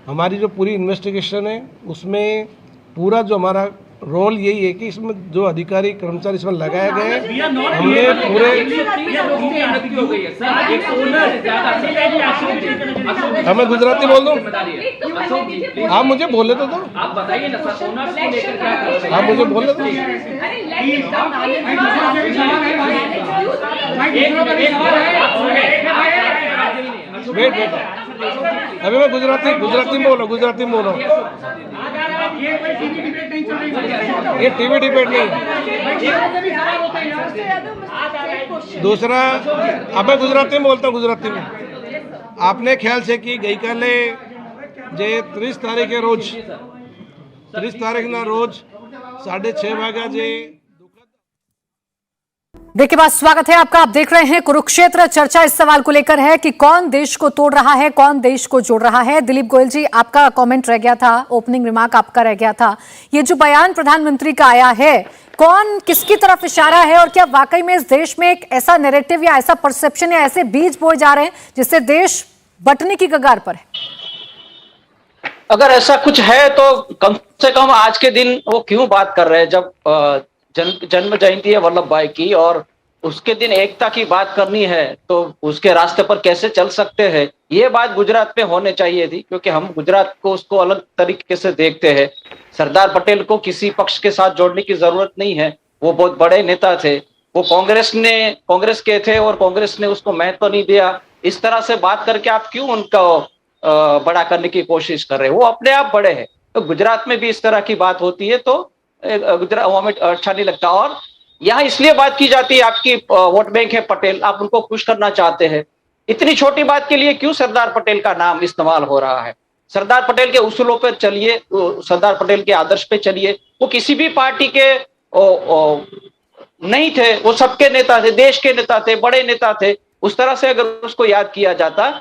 हमारी जो पूरी इन्वेस्टिगेशन है उसमें पूरा जो हमारा रोल यही है कि इसमें जो अधिकारी कर्मचारी इसमें लगाए गए हैं हमने पूरे। मैं गुजराती बोल दूँ? आप मुझे बोले तो दो। आप बताइए ना सर, ओनर्स को लेकर क्या कर रहे हैं? आप मुझे बोले तो। वेट अभी मैं गुजराती में बोल रहा हूँ। ये टीवी डिबेट नहीं है। दूसरा, अब मैं गुजराती में बोलता हूँ। गुजराती में आपने ख्याल से कि गई काले जे 30 तारीखे रोज 30 तारीखना रोज 6:30 वाग्या जे। देखिए बात, स्वागत है आपका। आप देख रहे हैं कुरुक्षेत्र। चर्चा इस सवाल को लेकर है कि कौन देश को तोड़ रहा है, कौन देश को जोड़ रहा है। दिलीप गोयल जी, आपका कमेंट रह गया था, ओपनिंग रिमार्क आपका रह गया था। ये जो बयान प्रधानमंत्री का आया है, कौन किसकी तरफ इशारा है और क्या वाकई में इस देश में एक ऐसा नैरेटिव या ऐसा परसेप्शन या ऐसे बीज बोए जा रहे हैं जिससे देश बंटने की कगार पर है? अगर ऐसा कुछ है तो कम से कम आज के दिन वो क्यों बात कर रहे हैं, जब जन्म जयंती है वल्लभ भाई की और उसके दिन एकता की बात करनी है तो उसके रास्ते पर कैसे चल सकते हैं। ये बात गुजरात में होने चाहिए थी, क्योंकि हम गुजरात को उसको अलग तरीके से देखते हैं। सरदार पटेल को किसी पक्ष के साथ जोड़ने की जरूरत नहीं है। वो बहुत बड़े नेता थे, वो कांग्रेस के थे और कांग्रेस ने उसको महत्व नहीं दिया। इस तरह से बात करके आप क्यों उनका बड़ा करने की कोशिश कर रहे हैं? वो अपने आप बड़े हैं। तो गुजरात में भी इस तरह की बात होती है तो गुजरात वहां में अच्छा नहीं लगता। और यहाँ इसलिए बात की जाती है, आपकी वोट बैंक है पटेल, आप उनको खुश करना चाहते हैं। इतनी छोटी बात के लिए क्यों सरदार पटेल का नाम इस्तेमाल हो रहा है? सरदार पटेल के उसूलों पर चलिए, सरदार पटेल के आदर्श पे चलिए। वो किसी भी पार्टी के नहीं थे, वो सबके नेता थे, देश के नेता थे, बड़े नेता थे। उस तरह से अगर उसको याद किया जाता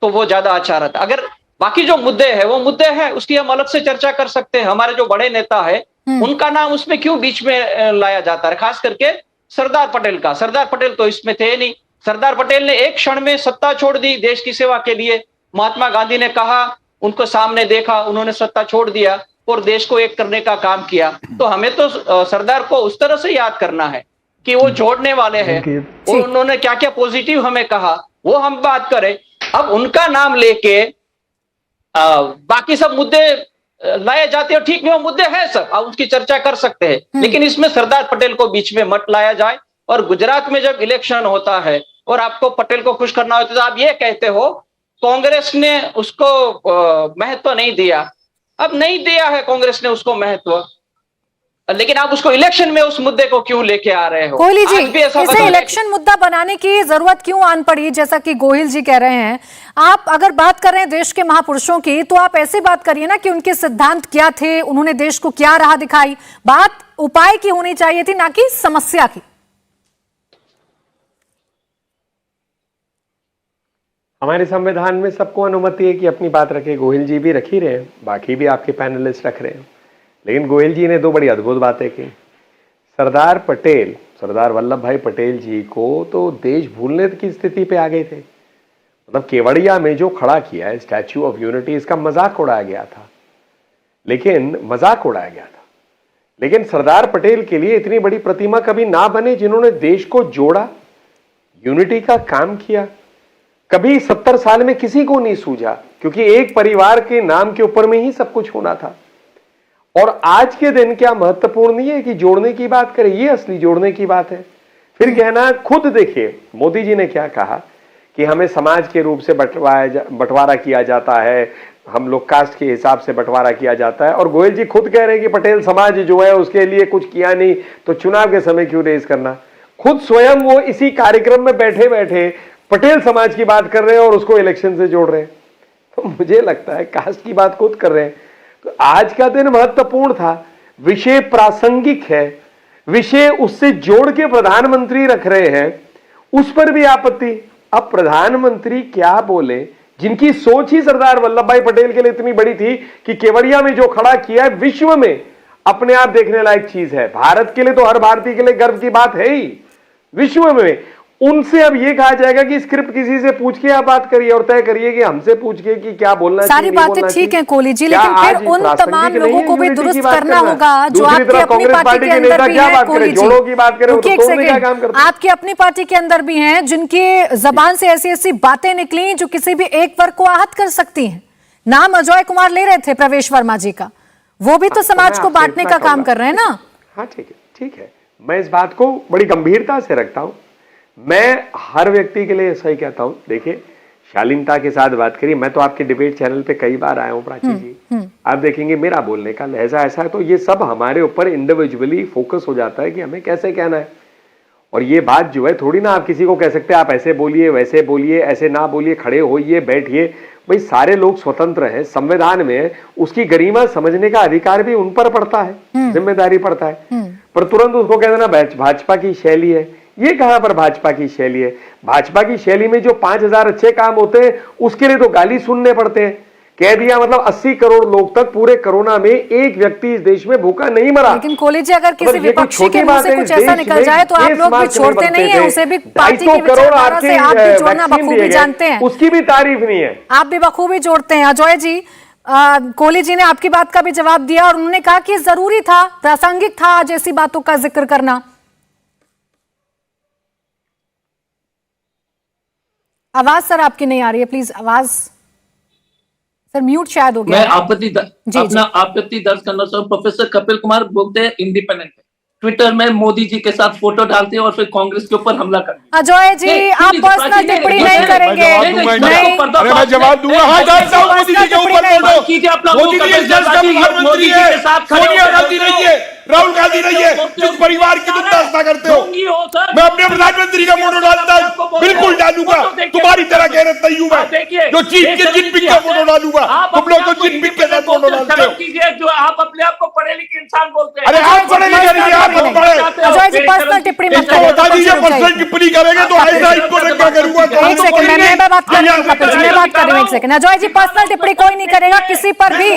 तो वो ज्यादा अच्छा रहता। अगर बाकी जो मुद्दे हैं वो मुद्दे हैं, उसकी हम अलग से चर्चा कर सकते हैं। हमारे जो बड़े नेता है उनका नाम उसमें क्यों बीच में लाया जाता है, खास करके सरदार पटेल का? सरदार पटेल तो इसमें थे नहीं। सरदार पटेल ने एक क्षण में सत्ता छोड़ दी देश की सेवा के लिए। महात्मा गांधी ने कहा, उनको सामने देखा, उन्होंने सत्ता छोड़ दिया और देश को एक करने का काम किया। तो हमें तो सरदार को उस तरह से याद करना है कि वो जोड़ने वाले हैं और उन्होंने क्या क्या पॉजिटिव हमें कहा वो हम बात करें। अब उनका नाम लेके बाकी सब मुद्दे लाए जाते हैं, ठीक है, वो मुद्दे हैं सब, आप उसकी चर्चा कर सकते हैं, लेकिन इसमें सरदार पटेल को बीच में मत लाया जाए। और गुजरात में जब इलेक्शन होता है और आपको पटेल को खुश करना होता है तो आप ये कहते हो कांग्रेस ने उसको महत्व नहीं दिया। अब नहीं दिया है कांग्रेस ने उसको महत्व, लेकिन आप उसको इलेक्शन में उस मुद्दे को क्यों लेके आ रहे हो? कोहली जी, इसे इलेक्शन मुद्दा बनाने की जरूरत क्यों आन पड़ी, जैसा कि गोहिल जी कह रहे हैं? आप अगर बात कर रहे हैं देश के महापुरुषों की तो आप ऐसे बात करिए ना कि उनके सिद्धांत क्या थे, उन्होंने देश को क्या राह दिखाई। बात उपाय की होनी चाहिए थी, ना कि समस्या की। हमारे संविधान में सबको अनुमति है कि अपनी बात रखे। गोहिल जी भी रख ही रहे हैं, बाकी भी आपके पैनलिस्ट रख रहे हैं, लेकिन गोयल जी ने दो बड़ी अद्भुत बातें की। सरदार वल्लभ भाई पटेल जी को तो देश भूलने की स्थिति पे आ गए थे। मतलब केवड़िया में जो खड़ा किया है स्टैच्यू ऑफ यूनिटी, इसका मजाक उड़ाया गया था, लेकिन सरदार पटेल के लिए इतनी बड़ी प्रतिमा कभी ना बने जिन्होंने देश को जोड़ा, यूनिटी का काम किया। कभी 70 साल में किसी को नहीं सूझा, क्योंकि एक परिवार के नाम के ऊपर में ही सब कुछ होना था। और आज के दिन क्या महत्वपूर्ण नहीं है कि जोड़ने की बात करें, ये असली जोड़ने की बात है। फिर कहना, खुद देखिए मोदी जी ने क्या कहा कि हमें समाज के रूप से बंटवारा किया जाता है, हम लोग कास्ट के हिसाब से बंटवारा किया जाता है, और गोयल जी खुद कह रहे हैं कि पटेल समाज जो है उसके लिए कुछ किया नहीं, तो चुनाव के समय क्यों रेज करना। खुद स्वयं वो इसी कार्यक्रम में बैठे बैठे पटेल समाज की बात कर रहे हैं और उसको इलेक्शन से जोड़ रहे हैं। तो मुझे लगता है कास्ट की बात खुद कर रहे हैं। तो आज का दिन महत्वपूर्ण था, विषय प्रासंगिक है, विषय उससे जोड़ के प्रधानमंत्री रख रहे हैं, उस पर भी आपत्ति। अब प्रधानमंत्री क्या बोले, जिनकी सोच ही सरदार वल्लभ भाई पटेल के लिए इतनी बड़ी थी कि केवड़िया में जो खड़ा किया है विश्व में अपने आप देखने लायक चीज है। भारत के लिए तो हर भारतीय के लिए गर्व की बात है ही, विश्व में उनसे अब ये कहा जाएगा कि स्क्रिप्ट किसी से पूछ के आप बात करिए और तय करिए कि हमसे पूछ के कि क्या बोलना चाहिए। सारी बातें ठीक है कोहली जी, लेकिन फिर उन तमाम लोगों को भी दुरुस्त करना होगा जो आपकी अपनी पार्टी के अंदर भी है। कोहली जी, रुकिए एक सेकंड, आपकी अपनी पार्टी के अंदर भी हैं जिनकी जबान से ऐसी ऐसी बातें निकली जो किसी भी एक वर्ग को आहत कर सकती हैं। नाम अजय कुमार ले रहे थे प्रवेश वर्मा जी का, वो भी तो समाज को बांटने का काम कर रहे हैं ना। हाँ ठीक है, मैं इस बात को बड़ी गंभीरता से रखता हूं। मैं हर व्यक्ति के लिए ऐसा ही कहता हूं। देखिए, शालीनता के साथ बात करिए। मैं तो आपके डिबेट चैनल पे कई बार आया हूं प्राची जी, आप देखेंगे मेरा बोलने का लहजा ऐसा है। तो ये सब हमारे ऊपर इंडिविजुअली फोकस हो जाता है कि हमें कैसे कहना है। और ये बात जो है थोड़ी ना आप किसी को कह सकते हैं आप ऐसे बोलिए, वैसे बोलिए, ऐसे ना बोलिए, खड़े होइए, बैठिए। भाई सारे लोग स्वतंत्र हैं, संविधान में उसकी गरिमा समझने का अधिकार भी उन पर पड़ता है, जिम्मेदारी पड़ता है। पर तुरंत उसको कह देना भाजपा की शैली है, ये कहां पर भाजपा की शैली है। भाजपा की शैली में जो 5000 अच्छे काम होते हैं उसके लिए तो गाली सुनने पड़ते हैं। कह दिया मतलब 80 करोड़ लोग तक पूरे कोरोना में एक व्यक्ति इस देश में भूखा नहीं मरा। लेकिन कोहली जी, अगर किसी विपक्षी के मुंह से कुछ ऐसा निकल जाए तो आप लोग भी छोड़ते नहीं है उसे, भी पार्टी की विचारधारा से आप भी जोड़ना बखूबी जानते हैं, उसकी भी तारीफ नहीं है, आप भी बखूबी जोड़ते हैं। अजय जी, कोहली जी ने आपकी बात का भी जवाब दिया और उन्होंने कहा कि जरूरी था, प्रासंगिक था आज ऐसी बातों का जिक्र करना। आवाज सर आपकी नहीं आ रही है, प्लीज आवाज सर म्यूट शायद हो गया। मैं आपत्ति दर्ज करना चाहूँ। प्रोफेसर कपिल कुमार बोलते हैं इंडिपेंडेंट है, ट्विटर में मोदी जी के साथ फोटो डालते हैं और फिर कांग्रेस के ऊपर हमला करते हैं। अजय जी, आप पर्सनल टिप्पणी नहीं करेंगे। मैं जवाब दूंगा। मोदी जी के ऊपर मोदी जी इस देश का प्रधानमंत्री है, सोनिया गांधी नहीं है, राहुल गांधी नहीं है, जिस परिवार की तुम दास्ता करते हो। मैं अपने प्रधानमंत्री का फोटो डालता हूँ, बिल्कुल डालूंगा। तुम्हारी तरह गैरत नहीं हूं मैं जो चीफ के जिनपिंग का फोटो डालूंगा। तुम लोग तो जिनपिंग के साथ फोटो डालते हो। जो आप अपने आप को पढ़े लिखे इंसान बोलते हैं। अरे आप पढ़े लिखे नहीं, आप पढ़े। अजय जी, पर्सनल टिप्पणी मत करिए। बता दीजिए, पर्सनल टिप्पणी करेंगे तो ऐसा इनको रखा करूंगा। एक सेकंड, मैं बात कर रही हूँ कपिल जी, मैं बात कर रही हूँ। एक सेकंड अजय जी, पर्सनल टिप्पणी कोई नहीं करेगा किसी पर भी,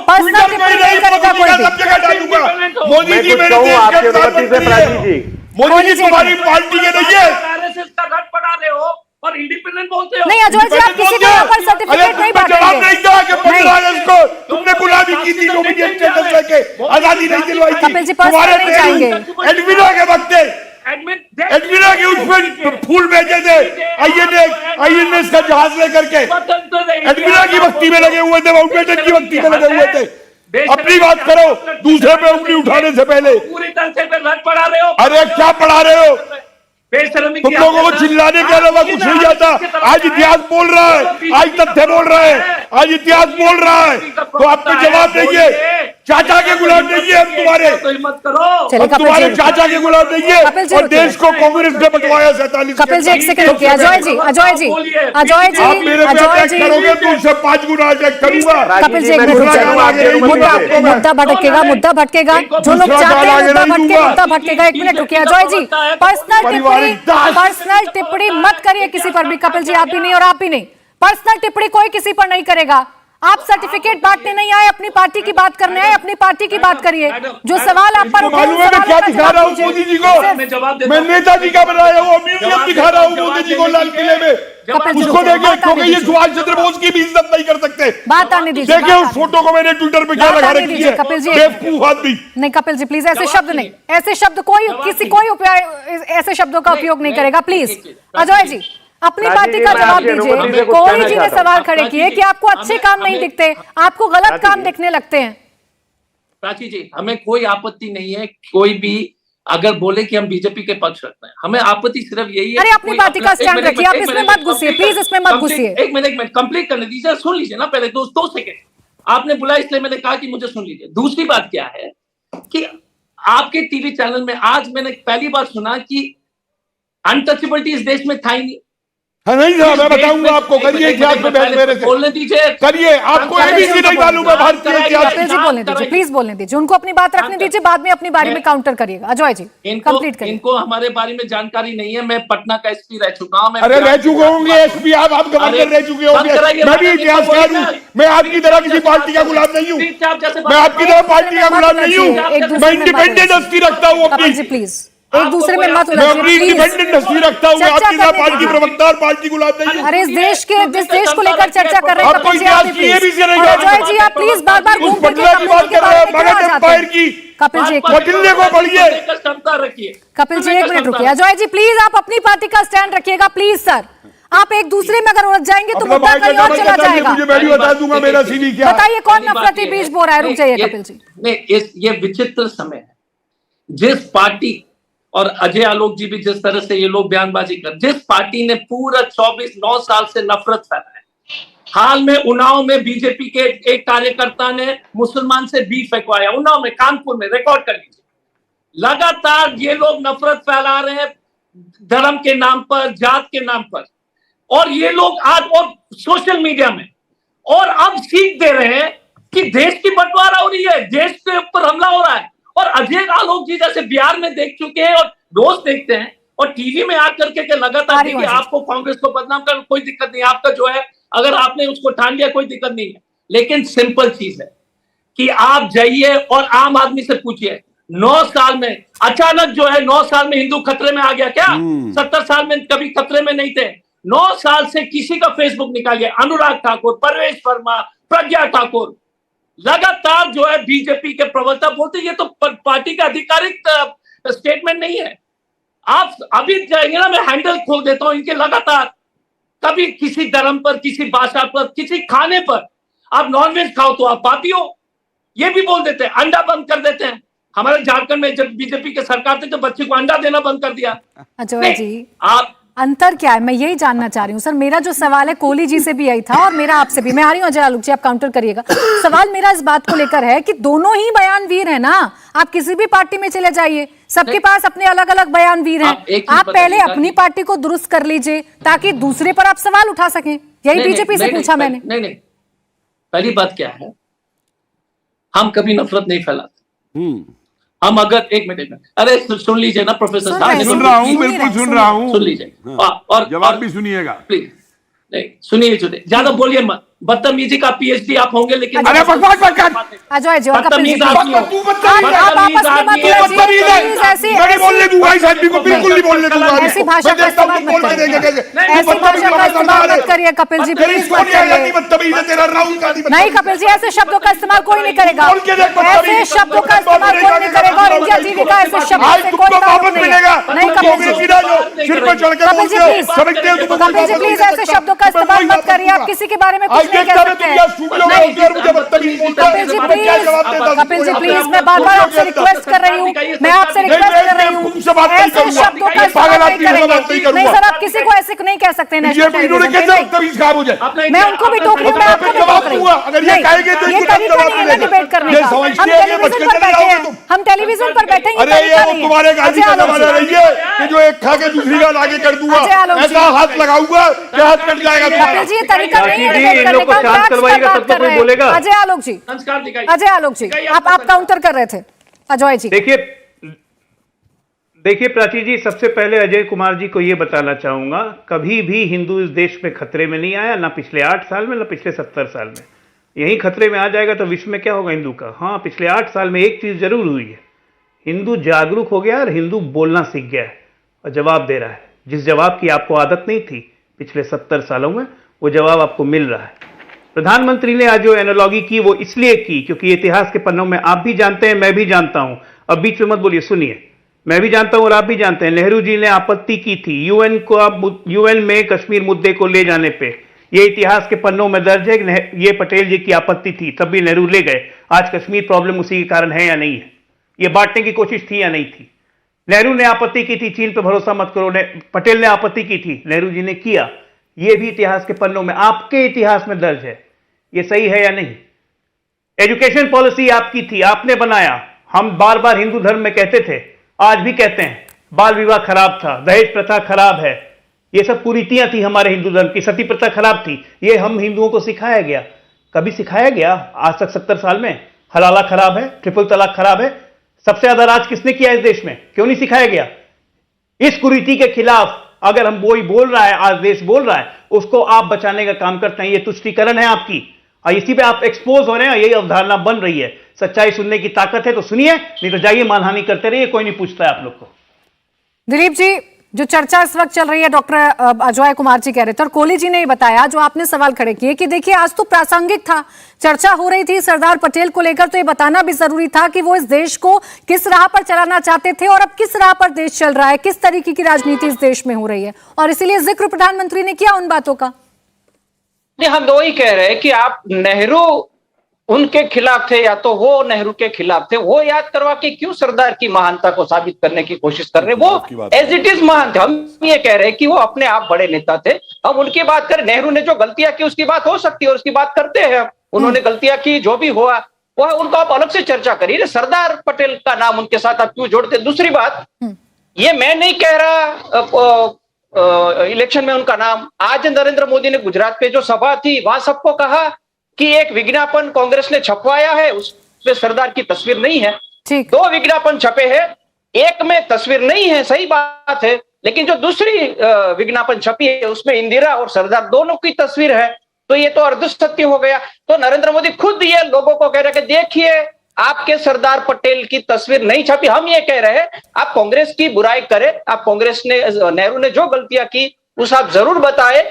पर्सनल टिप्पणी नहीं करेगा कोई भी। मोदी जी मेरे देश आपकी अनुमति से प्राची जी, मोदी जी तुम्हारी पार्टी के नहीं है। आरएसएस का गठ पड़ा रहे हो और इंडिपेंडेंट बोलते हो। नहीं अजय जी, आप किसी को यहाँ पर सर्टिफिकेट नहीं बांटेंगे। तुमने गुलामी की थी, नॉमिनेट स्टेटस लेके आजादी नहीं दिलवाई थी। कपिल जी पर्सनल नहीं जाएंगे। एडमिनो के वक्त एडमिनो के उसमें फूल भेजे थे, आईएनएस का जहाज लेकर के एडमिनो की भक्ति में लगे हुए थे, माउंटबेटन की भक्ति में लगे हुए थे। अपनी बात करो, दूसरे पे उंगली उठाने से पहले। पूरी तरह से पढ़ा रहे हो। अरे क्या पढ़ा रहे हो? तुम लोगों को चिल्लाने के अलावा कुछ नहीं जाता। आज इतिहास बोल रहा है, आज तथ्य बोल रहा है, आज इतिहास बोल रहा है, तो आपको जवाब देंगे। चाचा के गुलाम नहीं है हम तुम्हारे, तुम्हारे चाचा के गुलाम नहीं है। और देश को कांग्रेस ने बंटवाया 47। कपिल जी एक सेकंड रुकिए। अजय जी, आप मेरे पे अटैक करोगे तो उससे 5 गुना अटैक करूंगा। कपिल जी मुद्दा भटकेगा, मुद्दा भटकेगा। जो लोग चाहते हैं मुद्दा भटकेगा। 1 मिनट रुकिए अजय जी, पर्सनल टिप्पणी मत करिए किसी पर भी। कपिल जी आप भी नहीं और आप भी नहीं, पर्सनल टिप्पणी कोई किसी पर नहीं करेगा। आप सर्टिफिकेट बांटने नहीं आए, अपनी पार्टी की बात करने आए, अपनी पार्टी की बात करिए। जो सवाल आप पर मालूम है मैं क्या दिखा रहा हूँ मोदी जी को? मैं नेताजी का बनाया हुआ म्यूजियम दिखा रहा हूँ मोदी जी को लाल किले में। उसको देखिए, क्योंकि ये सुभाष चंद्र बोस की भी इज्जत नहीं कर सकते। बात आने दीजिए। देखिए उस फोटो को मैंने ट्विटर पे क्या लगा रखी है। कपिल जी, बेवकूफ आदमी। नहीं कपिल जी प्लीज, ऐसे शब्द नहीं, ऐसे शब्द कोई ऐसे शब्दों का उपयोग नहीं करेगा प्लीज। अजय जी अपनी पार्टी का जवाब दीजिए। कोहली जी ने सवाल खड़े किए कि आपको अच्छे काम नहीं दिखते, आपको गलत काम दिखने लगते हैं। प्राची जी, हमें कोई आपत्ति नहीं है, कोई भी अगर बोले कि हम बीजेपी के पक्ष रखते हैं, हमें आपत्ति सिर्फ यही है। अरे अपनी पार्टी का स्टैंड रखिए, आप इसमें मत घुसिए प्लीज, इसमें मत घुसिए। एक मिनट कंप्लीट करने दीजिए, सुन लीजिए ना पहले 2 सेकंड। आपने बुलाया इसलिए मैंने कहा कि मुझे सुन लीजिए। दूसरी बात क्या है कि आपके टीवी चैनल में आज मैंने पहली बार सुना कि अनटचेबिलिटी इस देश में था ही नहीं। नहीं था, मैं बताऊंगा आपको। करिए इतिहास में बहस मेरे से बोलने दीजिए, करिए। आपको एबीसी नहीं मालूम है भारतीय इतिहास। कपिल जी बोलने दीजिए, प्लीज बोलने दीजिए, उनको अपनी बात रखने दीजिए, बाद में अपनी बारी में काउंटर करिएगा। अजय जी कंप्लीट करिए। इनको हमारे बारे में जानकारी नहीं है। मैं पटना का एसपी रह चुका हूं। अरे रह चुके होंगे एसपी, आप गवर्नर रह चुके होंगे। मैं भी इतिहासकार हूँ, मैं आपकी तरह किसी पार्टी का गुलाम नहीं हूँ। मैं आपकी तरह पार्टी का गुलाम नहीं हूँ। मैं इंडिपेंडेंट हस्ती रखता हूँ अपनी। प्लीज एक दूसरे में मत मैं अपनी इंडिपेंडेंट हस्ती रखता हूँ। आपकी तरह पार्टी प्रवक्ता और पार्टी गुलाम नहीं हूँ। अरे इस देश को लेकर चर्चा कर रहे हैं आपको इतिहास की एबीसी नहीं अजय जी, आप प्लीज बार बार घूम फिर के की बात कर रहे हैं, मगध एम्पायर की। कपिल जी पटिल्ले को पढ़िए। रखिए कपिल जी एक मिनट रुकिए। अजय जी प्लीज आप अपनी पार्टी का स्टैंड रखिएगा प्लीज सर। आप एक दूसरे में अगर उलझ जाएंगे तो मुद्दा कहीं और चला जाएगा। मुझे मैं भी बता दूंगा मेरा सीवी क्या। बताइए कौन नफरती बीज बो रहा है? रुक जाइए कपिल जी। नहीं, ये विचित्र समय है। जिस पार्टी और अजय आलोक जी भी जिस तरह से ये लोग बयानबाजी कर, जिस पार्टी ने पूरा 9 साल से नफरत फैलाया। हाल में उन्नाव में बीजेपी के एक कार्यकर्ता ने मुसलमान से बीफ फेंकवाया, उन्नाव में, कानपुर में, रिकॉर्ड कर लीजिए। लगातार ये लोग नफरत फैला रहे हैं धर्म के नाम पर, जात के नाम पर, और ये लोग आज और सोशल मीडिया में, और अब सीख दे रहे हैं कि देश की बंटवारा हो रही है, देश के ऊपर हमला हो रहा है। और अजय आलोक जी जैसे बिहार में देख चुके हैं और रोज देखते हैं, और टीवी में आकर के लगातार देखिए, आपको कांग्रेस को बदनाम कर कोई दिक्कत नहीं, आपका जो है अगर आपने उसको ठान लिया कोई दिक्कत नहीं है। लेकिन सिंपल चीज है कि आप जाइए और आम आदमी से पूछिए, 9 साल में अचानक जो है 9 साल में हिंदू खतरे में आ गया क्या? 70 साल में कभी खतरे में नहीं थे। 9 साल से किसी का फेसबुक निकालिए, अनुराग ठाकुर, परवेश वर्मा, प्रज्ञा ठाकुर, लगातार जो है बीजेपी के प्रवक्ता बोलते ये तो पार्टी का आधिकारिक स्टेटमेंट नहीं है। आप अभी जाएंगे ना, मैं हैंडल खोल देता हूं इनके लगातार, कभी किसी धर्म पर, किसी भाषा पर, किसी खाने पर, आप नॉनवेज खाओ तो आप पापी हो, ये भी बोल देते हैं। अंडा बंद कर देते हैं। हमारे झारखंड में जब बीजेपी के सरकार थे तो बच्चे को अंडा देना बंद कर दिया। अजय जी आप अंतर क्या है, मैं यही जानना चाह रही हूँ सर। मेरा जो सवाल है कोहली जी से भी यही था और मेरा आपसे भी। मैं आ रही हूँ अजय आलोक जी, आप काउंटर करिएगा। सवाल मेरा इस बात को लेकर है कि दोनों ही बयानवीर है ना। आप किसी भी पार्टी में चले जाइए, सबके पास अपने अलग अलग बयानवीर हैं। आप पहले अपनी पार्टी को दुरुस्त कर लीजिए ताकि दूसरे पर आप सवाल उठा सकें। यही बीजेपी से पूछा मैंने। नहीं, पहली बात क्या है, हम कभी नफरत नहीं फैलाते। हम अगर एक मिनट, अरे सुन लीजिए ना प्रोफेसर साहब। सुन रहा हूँ, बिल्कुल सुन रहा हूँ। सुन लीजिए और जवाब भी सुनिएगा प्लीज। नहीं सुनिए, ज्यादा बोलिए मत। बदतमीजी का पीएचडी आप होंगे, लेकिन अजय जी और कपिल जी आप आपस में मत लड़िए। मैं बोलने दूंगा इस आदमी को, बिल्कुल नहीं बोलने दूंगा। ऐसी भाषा का इस्तेमाल मत करिए, ऐसी भाषा का इस्तेमाल मत करिए कपिल जी, प्लीज मत करिए। नहीं कपिल जी, ऐसे शब्दों का इस्तेमाल कोई नहीं करेगा, ऐसे शब्दों का इस्तेमाल कोई नहीं करेगा। और इंडिया टीवी का ऐसे शब्दों से कोई ताल्लुक नहीं है। नहीं कपिल जी, कपिल जी प्लीज ऐसे शब्दों का इस्तेमाल मत करिए। आप किसी के बारे में कुछ नहीं कह सकते हैं। कपिल जी प्लीज, मैं बार बार आपसे रिक्वेस्ट कर रही हूँ, मैं आपसे रिक्वेस्ट कर रही हूँ, ऐसे शब्दों का इस्तेमाल नहीं करेंगे। नहीं सर, आप किसी को ऐसे नहीं कह सकते। मैं उनको भी टोक रही हूँ, मैं आपको भी टोक रही हूँ। ये तरीका नहीं है ना डिबेट करने का। हम टेलीविजन पर बैठे हैं, तुम्हारे गाड़ी का जमाना रही है कि जो एक खा के दूसरी का आगे कर दूंगा, ऐसा हाथ लगाऊंगा कि हाथ कट जाएगा। कपिल जी, ये तरीका नहीं है डिबेट करने का। अजय आलोक जी, अजय आलोक जी, आप काउंटर कर रहे थे। अजय जी देखिए प्राची जी, सबसे पहले अजय कुमार जी को यह बताना चाहूंगा, कभी भी हिंदू इस देश में खतरे में नहीं आया, ना पिछले 8 साल में, ना पिछले 70 साल में। यही खतरे में आ जाएगा तो विश्व में क्या होगा हिंदू का। हाँ, पिछले 8 साल में एक चीज जरूर हुई है, हिंदू जागरूक हो गया और हिंदू बोलना सीख गया है और जवाब दे रहा है। जिस जवाब की आपको आदत नहीं थी पिछले 70 सालों में, वो जवाब आपको मिल रहा है। प्रधानमंत्री ने आज जो एनालॉजी की वो इसलिए की क्योंकि इतिहास के पन्नों में आप भी जानते हैं, मैं भी जानता हूं, अब बीच में मत बोलिए, सुनिए, मैं भी जानता हूं और आप भी जानते हैं, नेहरू जी ने आपत्ति की थी यूएन में कश्मीर मुद्दे को ले जाने पे। ये इतिहास के पन्नों में दर्ज है कि ये पटेल जी की आपत्ति थी, तब भी नेहरू ले गए। आज कश्मीर प्रॉब्लम उसी के कारण है या नहीं है, ये बांटने की कोशिश थी या नहीं थी। नेहरू ने आपत्ति की थी, चीन पे भरोसा मत करो, पटेल ने आपत्ति की थी, नेहरू जी ने किया। ये भी इतिहास के पन्नों में, आपके इतिहास में दर्ज है। ये सही है या नहीं? एजुकेशन पॉलिसी आपकी थी, आपने बनाया। हम बार बार हिंदू धर्म में कहते थे, आज भी कहते हैं, बाल विवाह खराब था, दहेज प्रथा खराब है, ये सब कुरीतियां थी हमारे हिंदू धर्म की, सती प्रथा खराब थी। ये हम हिंदुओं को सिखाया गया, कभी सिखाया गया आज तक 70 साल में? हलाला खराब है, ट्रिपल तलाक खराब है, सबसे ज्यादा राज किसने किया इस देश में? क्यों नहीं सिखाया गया? इस कुरीति के खिलाफ अगर हम वही बोल रहा है, आज देश बोल रहा है, उसको आप बचाने का काम करते हैं। ये तुष्टीकरण है आपकी और इसी पे आप एक्सपोज हो रहे हैं। यही अवधारणा बन रही है। सच्चाई सुनने की ताकत है तो सुनिए, नहीं तो जाइए मानहानि करते रहिए, कोई नहीं पूछता है आप लोग को। दिलीप जी, जो चर्चा इस वक्त चल रही है, डॉक्टर अजय कुमार जी कह रहे थे और कोहली जी ने ही बताया, जो आपने सवाल खड़े किए कि देखिए आज तो प्रासंगिक था, चर्चा हो रही थी सरदार पटेल को लेकर, तो ये बताना भी जरूरी था कि वो इस देश को किस राह पर चलाना चाहते थे और अब किस राह पर देश चल रहा है, किस तरीके की राजनीति इस देश में हो रही है, और इसीलिए जिक्र प्रधानमंत्री ने किया उन बातों का। हम वही कह रहे हैं कि आप नेहरू उनके खिलाफ थे या तो वो नेहरू के खिलाफ थे, वो याद करवा के क्यों सरदार की महानता को साबित करने की कोशिश कर रहे? वो एज इट इज महान थे। हम ये कह रहे हैं कि वो अपने आप बड़े नेता थे, हम उनकी बात करें। नेहरू ने जो गलतियां की उसकी बात हो सकती है और उसकी बात करते हैं, उन्होंने गलतियां की, जो भी हुआ वो उनको आप अलग से चर्चा करिए। सरदार पटेल का नाम उनके साथ आप क्यों जोड़ते? दूसरी बात, ये मैं नहीं कह रहा इलेक्शन में उनका नाम, आज नरेंद्र मोदी ने गुजरात पे जो सभा थी वहां सबको कहा कि एक विज्ञापन कांग्रेस ने छपवाया है, उसमें सरदार की तस्वीर नहीं है। 2 विज्ञापन छपे हैं, एक में तस्वीर नहीं है, सही बात है, लेकिन जो दूसरी विज्ञापन छपी है उसमें इंदिरा और सरदार दोनों की तस्वीर है, तो ये तो अर्ध सत्य हो गया। तो नरेंद्र मोदी खुद ये लोगों को कह रहे हैं कि देखिए आपके सरदार पटेल की तस्वीर नहीं छपी। हम ये कह रहे हैं आप कांग्रेस की बुराई करें, आप कांग्रेस ने, नेहरू ने जो गलतियां की उस आप जरूर बताए,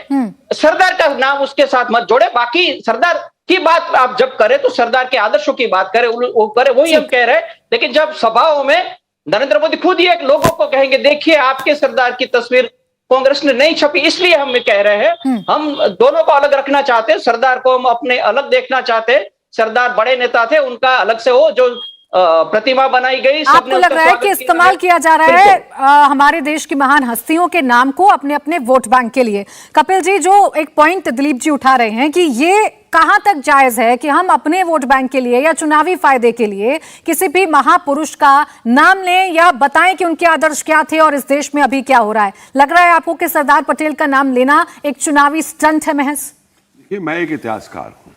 सरदार का नाम उसके साथ मत जोड़े। बाकी सरदार की बात आप जब करें तो सरदार के आदर्शों की बात करें, वो करे, वही हम कह रहे हैं। लेकिन जब सभाओं में नरेंद्र मोदी खुद ये लोगों को कहेंगे देखिए आपके सरदार की तस्वीर कांग्रेस ने नहीं छपी, इसलिए हम कह रहे हैं हम दोनों को अलग रखना चाहते हैं। सरदार को हम अपने अलग देखना चाहते हैं। सरदार बड़े नेता थे, उनका अलग से हो, जो प्रतिमा बनाई गई। आपको लग रहा है कि इस्तेमाल किया जा रहा है हमारे देश की महान हस्तियों के नाम को अपने अपने वोट बैंक के लिए? कपिल जी, जो एक पॉइंट दिलीप जी उठा रहे हैं कि ये कहां तक जायज है कि हम अपने वोट बैंक के लिए या चुनावी फायदे के लिए किसी भी महापुरुष का नाम लें या बताएं कि उनके आदर्श क्या थे और इस देश में अभी क्या हो रहा है? लग रहा है आपको कि सरदार पटेल का नाम लेना एक चुनावी स्टंट है महज? देखिए, मैं एक इतिहासकार हूं,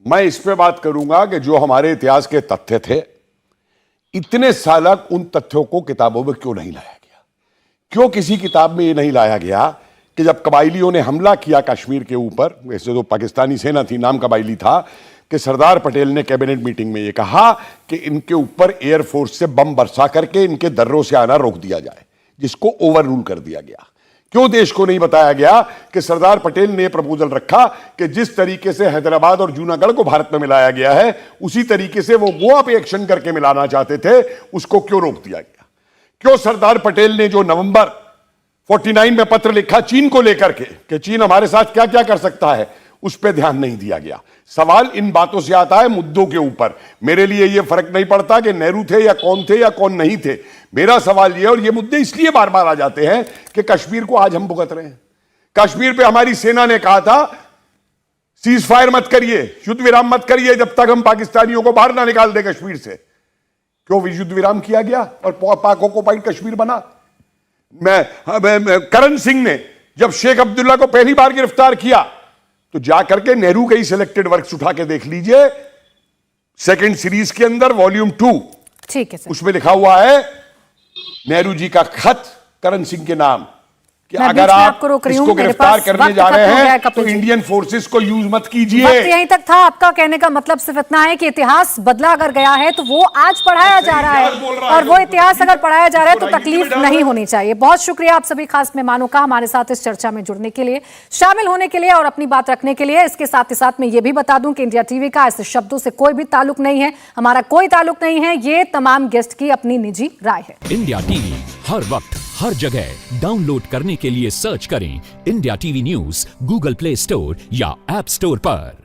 मैं इस पे बात करूंगा कि जो हमारे इतिहास के तथ्य थे, इतने साल उन तथ्यों को किताबों में क्यों नहीं लाया गया? क्यों किसी किताब में ये नहीं लाया गया कि जब कबायलियों ने हमला किया कश्मीर के ऊपर, वैसे तो पाकिस्तानी सेना थी, नाम कबायली था, कि सरदार पटेल ने कैबिनेट मीटिंग में ये कहा कि इनके ऊपर एयरफोर्स से बम बरसा करके इनके दर्रों से आना रोक दिया जाए, जिसको ओवर रूल कर दिया गया। क्यों देश को नहीं बताया गया कि सरदार पटेल ने प्रपोजल रखा कि जिस तरीके से हैदराबाद और जूनागढ़ को भारत में मिलाया गया है, उसी तरीके से वो गोवा पे एक्शन करके मिलाना चाहते थे, उसको क्यों रोक दिया गया? क्यों सरदार पटेल ने जो नवंबर 49 में पत्र लिखा चीन को लेकर के कि चीन हमारे साथ क्या क्या कर सकता है, उस पर ध्यान नहीं दिया गया? सवाल इन बातों से आता है, मुद्दों के ऊपर। मेरे लिए यह फर्क नहीं पड़ता कि नेहरू थे या कौन नहीं थे। मेरा सवाल यह, और ये मुद्दे इसलिए बार बार आ जाते हैं कि कश्मीर को आज हम भुगत रहे हैं। कश्मीर पे हमारी सेना ने कहा था सीज फायर मत करिए, युद्ध विराम मत करिए जब तक हम पाकिस्तानियों को बाहर ना निकाल दे कश्मीर से। क्यों युद्ध विराम किया गया और पाक ऑक्युपाइड कश्मीर बना? करण सिंह ने जब शेख अब्दुल्ला को पहली बार गिरफ्तार किया तो जाकर के नेहरू के ही सिलेक्टेड वर्क्स उठा के देख लीजिए, सेकंड सीरीज के अंदर वॉल्यूम 2, ठीक है सर, उसमें लिखा हुआ है नेहरू जी का खत करण सिंह के नाम, कि मैं अगर बीच में आप आपको रोक रही हूं, इसको मेरे गिरफ्तार पास करने वक्त जा रहे खत्म हो गया है, हैं तो कपिल जी। इंडियन फोर्सेस को यूज मत वक्त कीजिए। यहीं तक था। आपका कहने का मतलब सिर्फ इतना है कि इतिहास बदला अगर गया है तो वो आज पढ़ाया जा रहा इतिहास बोल रहा है, है और वो इतिहास अगर पढ़ाया जा रहा है तो इसको तकलीफ राजनीति में नहीं डाल होनी चाहिए। बहुत शुक्रिया आप सभी खास मेहमानों का हमारे साथ इस चर्चा में जुड़ने के लिए, शामिल होने के लिए और अपनी बात रखने के लिए। इसके साथ ही साथ मैं ये भी बता दूं कि इंडिया टीवी का ऐसे शब्दों से कोई भी ताल्लुक नहीं है, हमारा कोई ताल्लुक नहीं है, ये तमाम गेस्ट की अपनी निजी राय है। इंडिया टीवी हर वक्त हर जगह डाउनलोड करने के लिए सर्च करें India TV news Google play store या ऐप स्टोर पर।